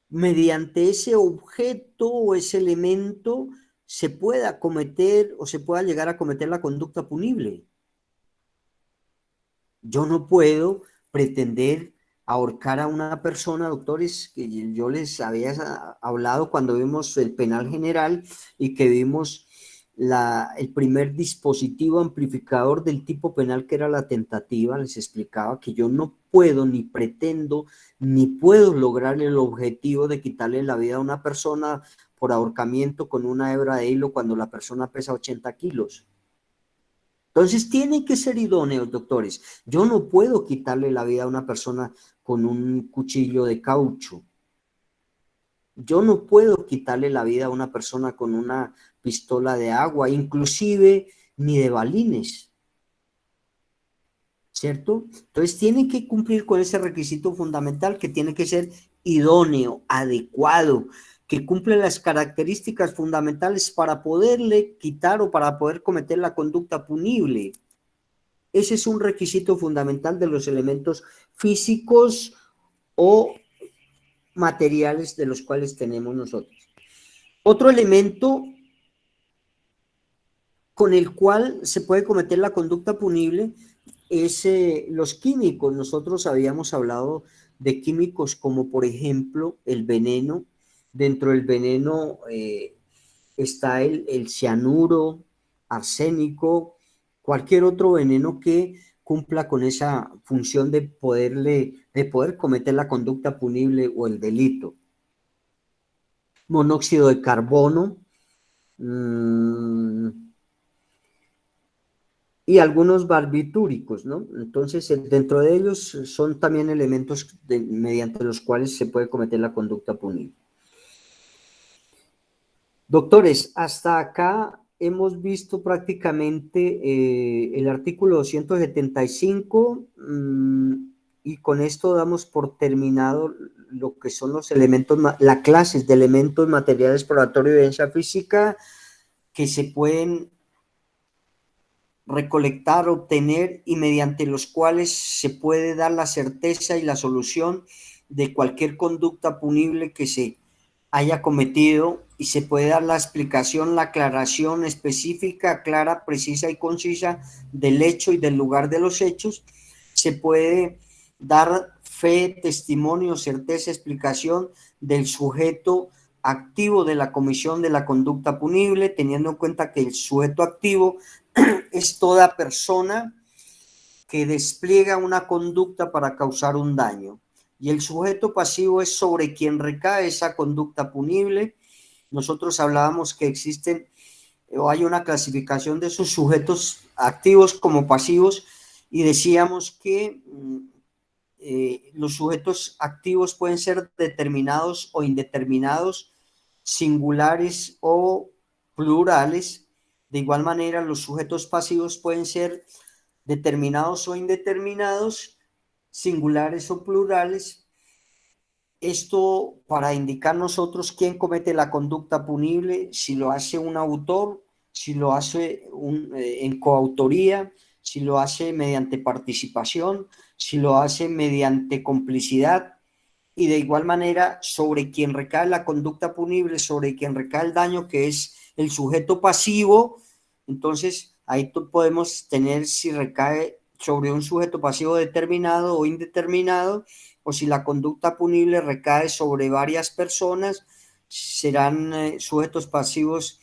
mediante ese objeto o ese elemento se pueda cometer o se pueda llegar a cometer la conducta punible. Yo no puedo pretender ahorcar a una persona, doctores, que yo les había hablado cuando vimos el penal general y que vimos el primer dispositivo amplificador del tipo penal que era la tentativa. Les explicaba que yo no puedo ni pretendo ni puedo lograr el objetivo de quitarle la vida a una persona por ahorcamiento con una hebra de hilo cuando la persona pesa 80 kilos. Entonces tienen que ser idóneos, doctores. Yo no puedo quitarle la vida a una persona con un cuchillo de caucho. Yo no puedo quitarle la vida a una persona con una pistola de agua, inclusive ni de balines. ¿cierto? Entonces tienen que cumplir con ese requisito fundamental que tiene que ser idóneo, adecuado, que cumple las características fundamentales para poderle quitar o para poder cometer la conducta punible. Ese es un requisito fundamental de los elementos físicos o materiales de los cuales tenemos nosotros. Otro elemento con el cual se puede cometer la conducta punible es los químicos. Nosotros habíamos hablado de químicos como por ejemplo el veneno. Dentro del veneno está el cianuro, arsénico, cualquier otro veneno que cumpla con esa función de poder cometer la conducta punible o el delito. Monóxido de carbono, y algunos barbitúricos, ¿no? Entonces, dentro de ellos son también elementos mediante los cuales se puede cometer la conducta punible. Doctores, hasta acá hemos visto prácticamente el artículo 275 y con esto damos por terminado lo que son los elementos, las clases de elementos materiales probatorios de evidencia física que se pueden recolectar, obtener y mediante los cuales se puede dar la certeza y la solución de cualquier conducta punible que se haya cometido y se puede dar la explicación, la aclaración específica, clara, precisa y concisa del hecho y del lugar de los hechos. Se puede dar fe, testimonio, certeza, explicación del sujeto activo de la comisión de la conducta punible, teniendo en cuenta que el sujeto activo es toda persona que despliega una conducta para causar un daño. Y el sujeto pasivo es sobre quien recae esa conducta punible. Nosotros hablábamos que existen o hay una clasificación de esos sujetos activos como pasivos y decíamos que los sujetos activos pueden ser determinados o indeterminados, singulares o plurales. De igual manera, los sujetos pasivos pueden ser determinados o indeterminados, singulares o plurales. Esto para indicar nosotros quién comete la conducta punible, si lo hace un autor, si lo hace en coautoría, si lo hace mediante participación, si lo hace mediante complicidad, y de igual manera sobre quien recae la conducta punible, sobre quien recae el daño, que es el sujeto pasivo. Entonces ahí podemos tener si recae sobre un sujeto pasivo determinado o indeterminado, o si la conducta punible recae sobre varias personas, serán sujetos pasivos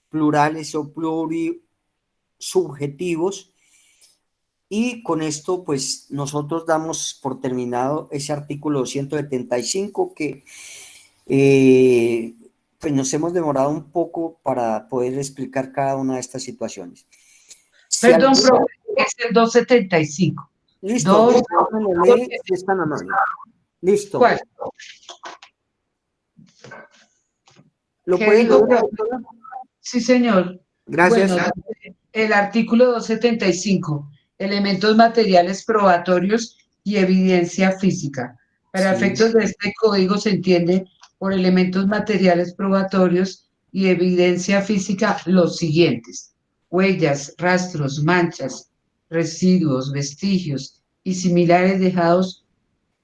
plurales o plurisubjetivos. Y con esto, pues, nosotros damos por terminado ese artículo 275 que pues nos hemos demorado un poco para poder explicar cada una de estas situaciones. Perdón, profe, es el 275. Listo, si es tan amable. Listo. ¿Cuál? ¿Lo puede leer, doctora? Sí, señor. Gracias. Bueno, el artículo 275, elementos materiales probatorios y evidencia física. Para efectos de este código se entiende por elementos materiales probatorios y evidencia física los siguientes: huellas, rastros, manchas, residuos, vestigios y similares dejados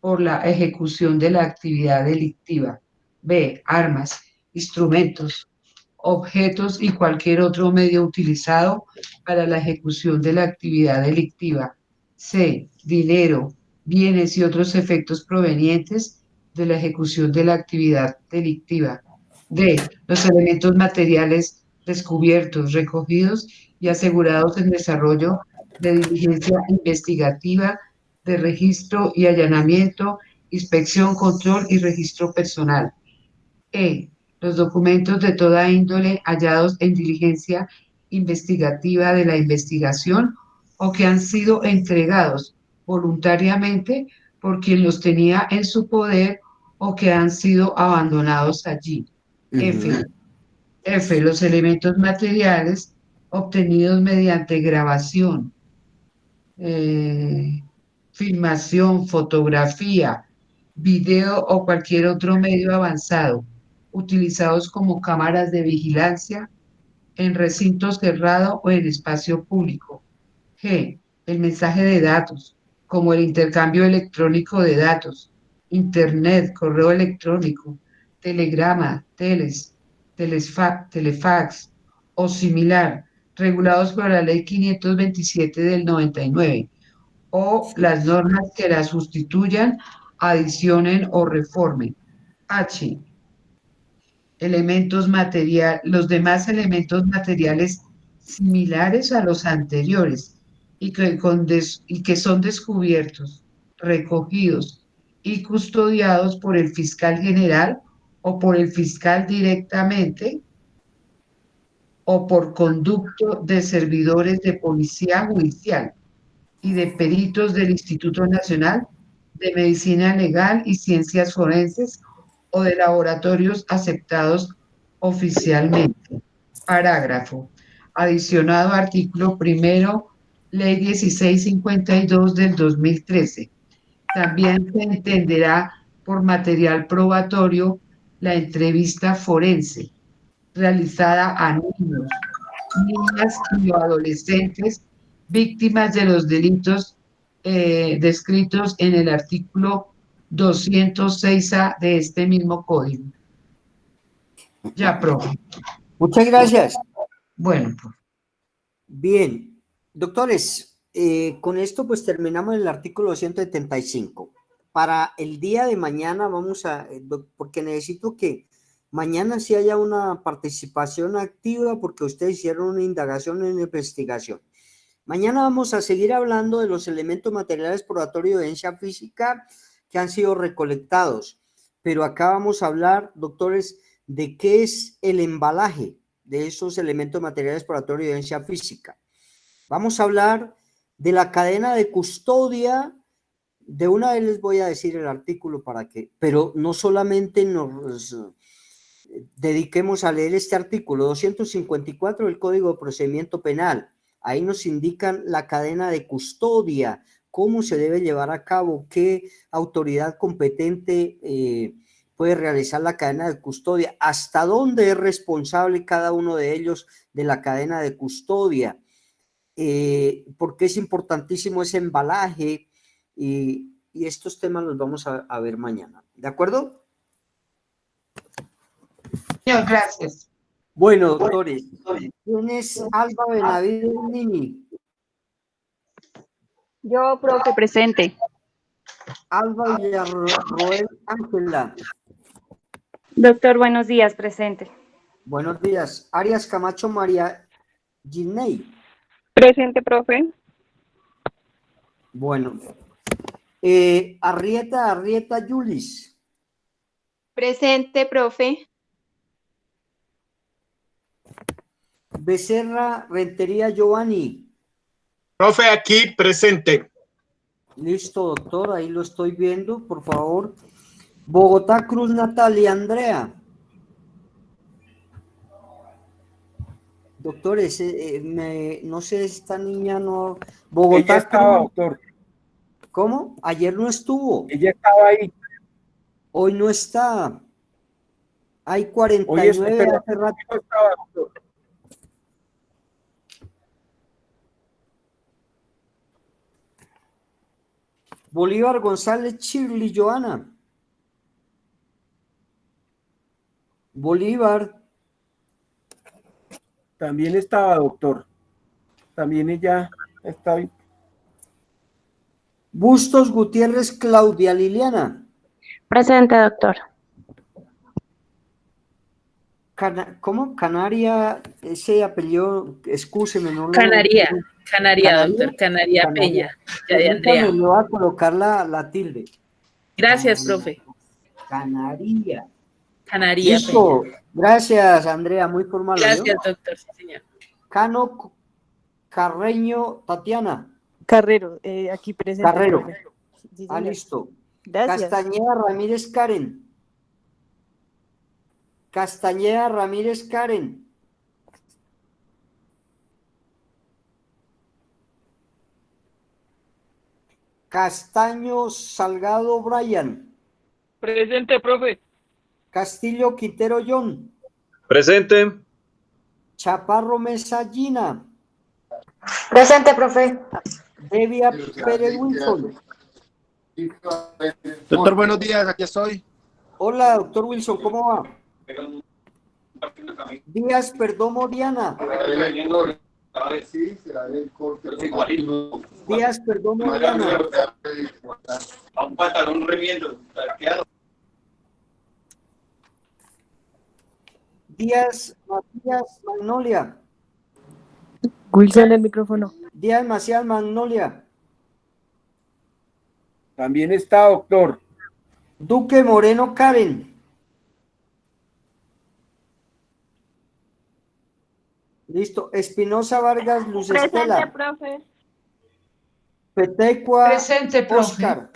por la ejecución de la actividad delictiva. B. Armas, instrumentos, objetos y cualquier otro medio utilizado para la ejecución de la actividad delictiva. C. Dinero, bienes y otros efectos provenientes de la ejecución de la actividad delictiva. D. Los elementos materiales descubiertos, recogidos y asegurados en desarrollo de diligencia investigativa, de registro y allanamiento, inspección, control y registro personal. E. Los documentos de toda índole hallados en diligencia investigativa de la investigación o que han sido entregados voluntariamente por quien los tenía en su poder o que han sido abandonados allí. F. Los elementos materiales obtenidos mediante grabación, filmación, fotografía, video o cualquier otro medio avanzado, utilizados como cámaras de vigilancia en recintos cerrados o en espacio público. G. El mensaje de datos, como el intercambio electrónico de datos, internet, correo electrónico, telegrama, telefax o similar, regulados por la Ley 527 del 99, o las normas que la sustituyan, adicionen o reformen. H. Los demás elementos materiales similares a los anteriores y que son descubiertos, recogidos y custodiados por el fiscal general o por el fiscal directamente o por conducto de servidores de policía judicial y de peritos del Instituto Nacional de Medicina Legal y Ciencias Forenses o de laboratorios aceptados oficialmente. Parágrafo. Adicionado artículo primero, Ley 1652 del 2013. También se entenderá por material probatorio la entrevista forense realizada a niños, niñas y adolescentes víctimas de los delitos descritos en el artículo 206A de este mismo código. Ya, profe. Muchas gracias. Bueno, profe. Bien, doctores, con esto pues terminamos el artículo 275. Para el día de mañana vamos a, porque necesito que mañana sí haya una participación activa porque ustedes hicieron una indagación, una investigación. Mañana vamos a seguir hablando de los elementos materiales probatorios de evidencia física que han sido recolectados, pero acá vamos a hablar, doctores, de qué es el embalaje de esos elementos materiales probatorios de evidencia física. Vamos a hablar de la cadena de custodia. De una vez les voy a decir el artículo para que, pero no solamente nos dediquemos a leer este artículo 254 del Código de Procedimiento Penal. Ahí nos indican la cadena de custodia, cómo se debe llevar a cabo, qué autoridad competente puede realizar la cadena de custodia, hasta dónde es responsable cada uno de ellos de la cadena de custodia, porque es importantísimo ese embalaje y estos temas los vamos a ver mañana. ¿De acuerdo? Señor, gracias. Bueno, doctores, ¿quién es Alba Benavides Nini? Yo, profe, presente. Alba Villarroel Ángela. Doctor, buenos días, presente. Buenos días. Arias Camacho María Ginei. Presente, profe. Bueno. Arrieta Yulis. Presente, profe. Becerra Rentería Giovanni. Profe, aquí presente. Listo, doctor, ahí lo estoy viendo, por favor. Bogotá Cruz Natalia Andrea. Doctores, no sé, esta niña no... Bogotá Ella estaba, Cruz. doctor. ¿Cómo? Ayer no estuvo. Ella estaba ahí. Hoy no está. Hay 49 pero hace rato. no estaba, doctor. Bolívar González Shirley Joana. Bolívar. También estaba, doctor. También ella está ahí. Bustos Gutiérrez Claudia Liliana. Presente, doctor. ¿Cómo? Canaria, ese apellido, excúseme, no lo... Canaria, Canaria, doctor, Canaria Peña, ya de Permítame, Andrea. le voy a colocar la tilde. Gracias, profe. Canaria. Canaria Listo. Peña. Gracias, Andrea, muy formal. Gracias, doctor, sí, señor. Cano Carreño Tatiana. Carrero, aquí presente. Carrero. Profe. Sí, Ah, señor. listo. Gracias. Castañeda Ramírez Karen. Castañeda Ramírez Karen. Castaño Salgado Brian. Presente, profe. Castillo Quintero John. Presente. Chaparro Mesa Gina. Presente, profe. Devia Pérez Wilson. Doctor, buenos días, aquí estoy. Hola, doctor Wilson, ¿cómo va? Díaz Perdomo Diana. Díaz Perdomo Diana. Un pantalón remiendo. Díaz Matías Magnolia. Wilson, el micrófono. Díaz Maciel Magnolia. También está, doctor. Duque Moreno Karen. Listo. Espinosa Vargas Luz Estela. profe. Petecua Presente, profe. Oscar.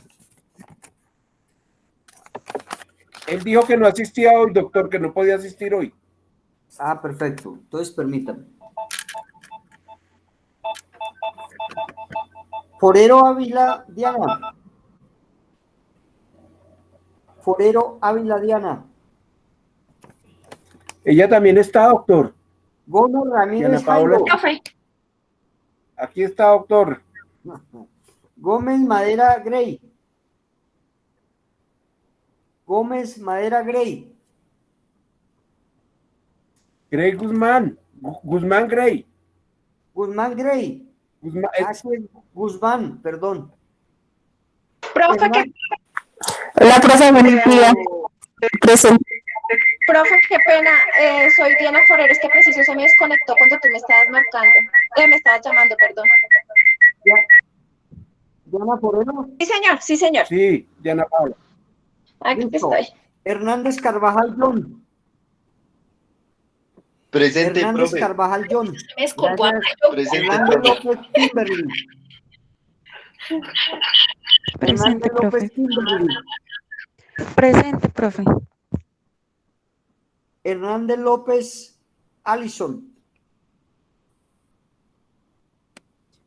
Él dijo que no asistía hoy, doctor, que no podía asistir hoy. Ah, perfecto. Entonces permítame. Forero Ávila Diana. Forero Ávila Diana. Ella también está, doctor. Gómez Ramírez Diana Paola. Jairo. Aquí está, doctor. Gómez Madera Grey. Gómez Madera Grey. Grey Guzmán. Guzmán Grey. Guzmán Grey. Guzmán, Guzmán, perdón. Profe, Hola, profe, buenos días. Presente. Profe, qué pena. Soy Diana Forero. Es que preciso se me desconectó cuando tú me estabas marcando. Me estabas llamando, perdón. Diana Forero. Sí, señor. Sí, señor. Sí, Diana Paola. Aquí Listo. estoy. Hernández Carvajal John. Presente, Hernández profe. Carvajal John. Presente, Hernández profe. López Kimberly. Presente, Hernández López profe. Kimberly. Presente, profe. Hernández López Allison.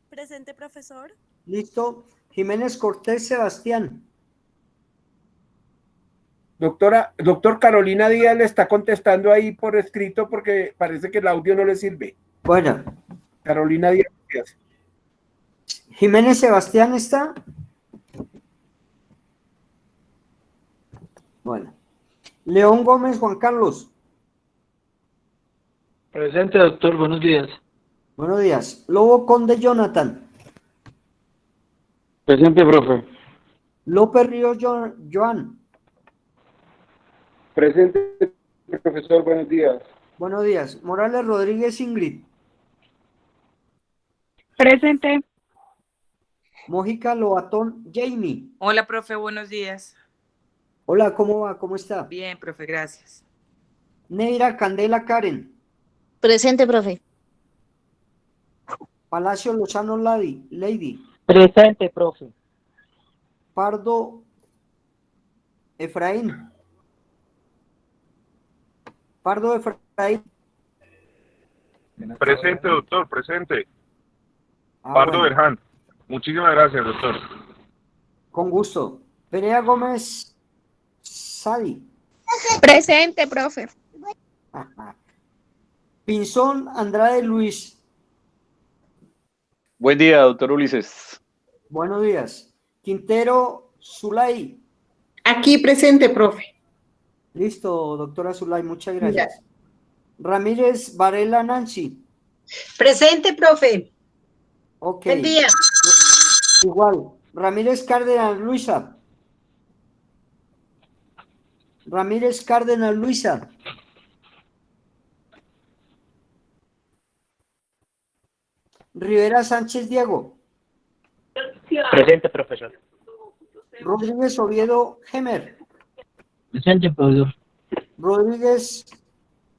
Presente, profesor. Listo. Jiménez Cortés Sebastián. Doctor Carolina Díaz le está contestando ahí por escrito porque parece que el audio no le sirve. Bueno. Carolina Díaz. Jiménez Sebastián está. Bueno. León Gómez Juan Carlos. Presente, doctor. Buenos días. Buenos días. Lobo Conde Jonathan. Presente, profe. López Ríos Joan. Presente, profesor, buenos días. Buenos días. Morales Rodríguez Ingrid. Presente. Mójica Lobatón Jamie. Hola, profe, buenos días. Hola, ¿cómo va? ¿Cómo está? Bien, profe, gracias. Neira Candela Karen. Presente, profe. Palacio Lozano Lady. Presente, profe. Pardo Efraín. Pardo Efraín. Presente, doctor, presente. Ah, Pardo bueno. Berján. Muchísimas gracias, doctor. Con gusto. Perea Gómez Sadi. Presente, profe. Pinzón Andrade Luis. Buen día, doctor Ulises. Buenos días. Quintero Zulay. Aquí presente, profe. Listo, doctora Zulay, muchas gracias. Ramírez Varela Nancy. Presente, profe. Ok. Buen día. Igual. Ramírez Cárdenas Luisa. Ramírez Cárdenas Luisa. Rivera Sánchez Diego. Presente, profesor. Rodríguez Oviedo Gemer. Presente, profesor. Rodríguez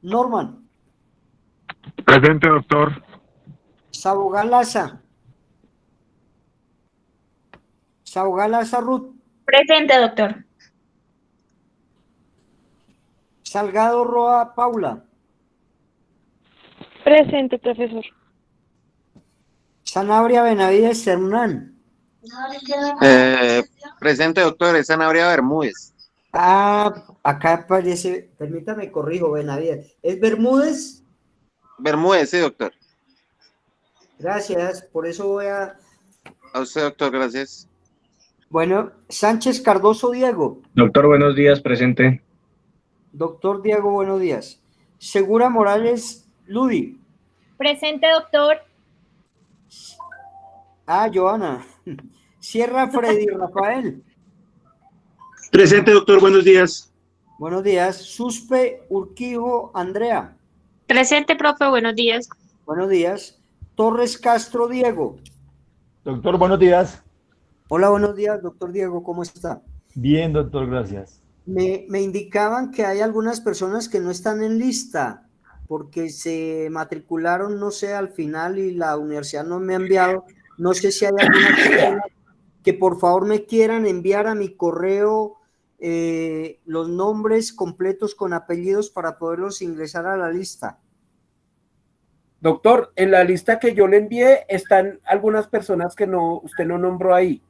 Norman. Presente, doctor. Sabogalaza. Sabogalaza Ruth. Presente, doctor. Salgado Roa Paula. Presente, profesor. Sanabria Benavides Hernán. Presente, doctor, es Sanabria Bermúdez. Acá aparece, permítame, corrijo, Benavides. ¿Es Bermúdez? Bermúdez, sí, doctor. Gracias, por eso voy a... A usted, doctor, gracias. Bueno, Sánchez Cardoso Diego. Doctor, buenos días, presente. Doctor Diego, buenos días. Segura Morales Ludi. Presente, doctor. Joana. Sierra Freddy Rafael. Presente, doctor, buenos días. Buenos días. Suspe Urquijo Andrea. Presente, profe, buenos días. Buenos días. Torres Castro Diego. Doctor, buenos días. Hola, buenos días, doctor Diego, ¿cómo está? Bien, doctor, gracias. Me indicaban que hay algunas personas que no están en lista porque se matricularon, no sé, al final y la universidad no me ha enviado. No sé si hay alguna persona que por favor me quieran enviar a mi correo los nombres completos con apellidos para poderlos ingresar a la lista. Doctor, en la lista que yo le envié están algunas personas que usted no nombró ahí,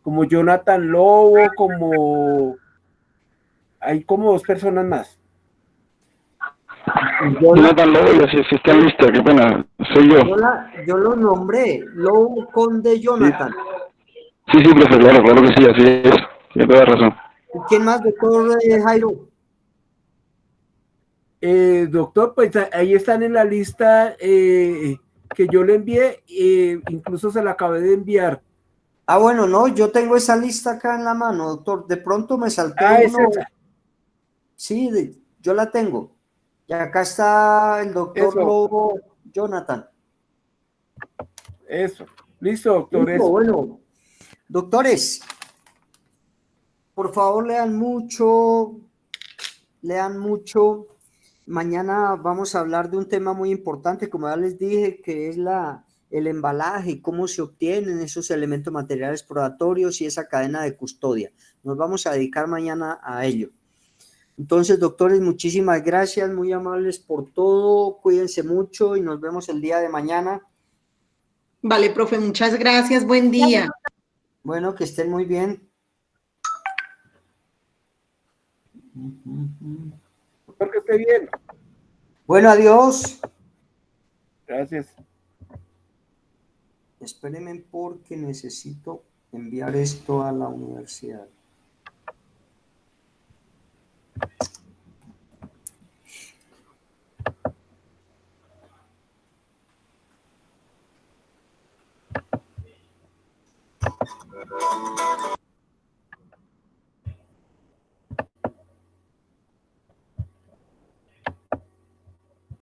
como Jonathan Lobo, hay como 2 personas más. Jonathan Lobo, sí está lista, qué pena, soy yo. Yo lo nombré, Lobo Conde Jonathan. Sí, profe, claro que sí, así es, tiene toda razón. ¿Y quién más, doctor Jairo? Doctor, pues ahí están en la lista que yo le envié, incluso se la acabé de enviar. Bueno, no, yo tengo esa lista acá en la mano, doctor. De pronto me salté ¿Es uno. esa? Sí, yo la tengo. Y acá está el doctor Lobo Jonathan. Eso. Listo, doctor. Listo, bueno. Doctores, por favor lean mucho. Mañana vamos a hablar de un tema muy importante, como ya les dije, que es el embalaje y cómo se obtienen esos elementos materiales probatorios y esa cadena de custodia. Nos vamos a dedicar mañana a ello. Entonces, doctores, muchísimas gracias, muy amables por todo, cuídense mucho y nos vemos el día de mañana. Vale, profe, muchas gracias, buen día. Bueno, que estén muy bien. Espero que esté bien. Bueno, adiós. Gracias. Espérenme porque necesito enviar esto a la universidad.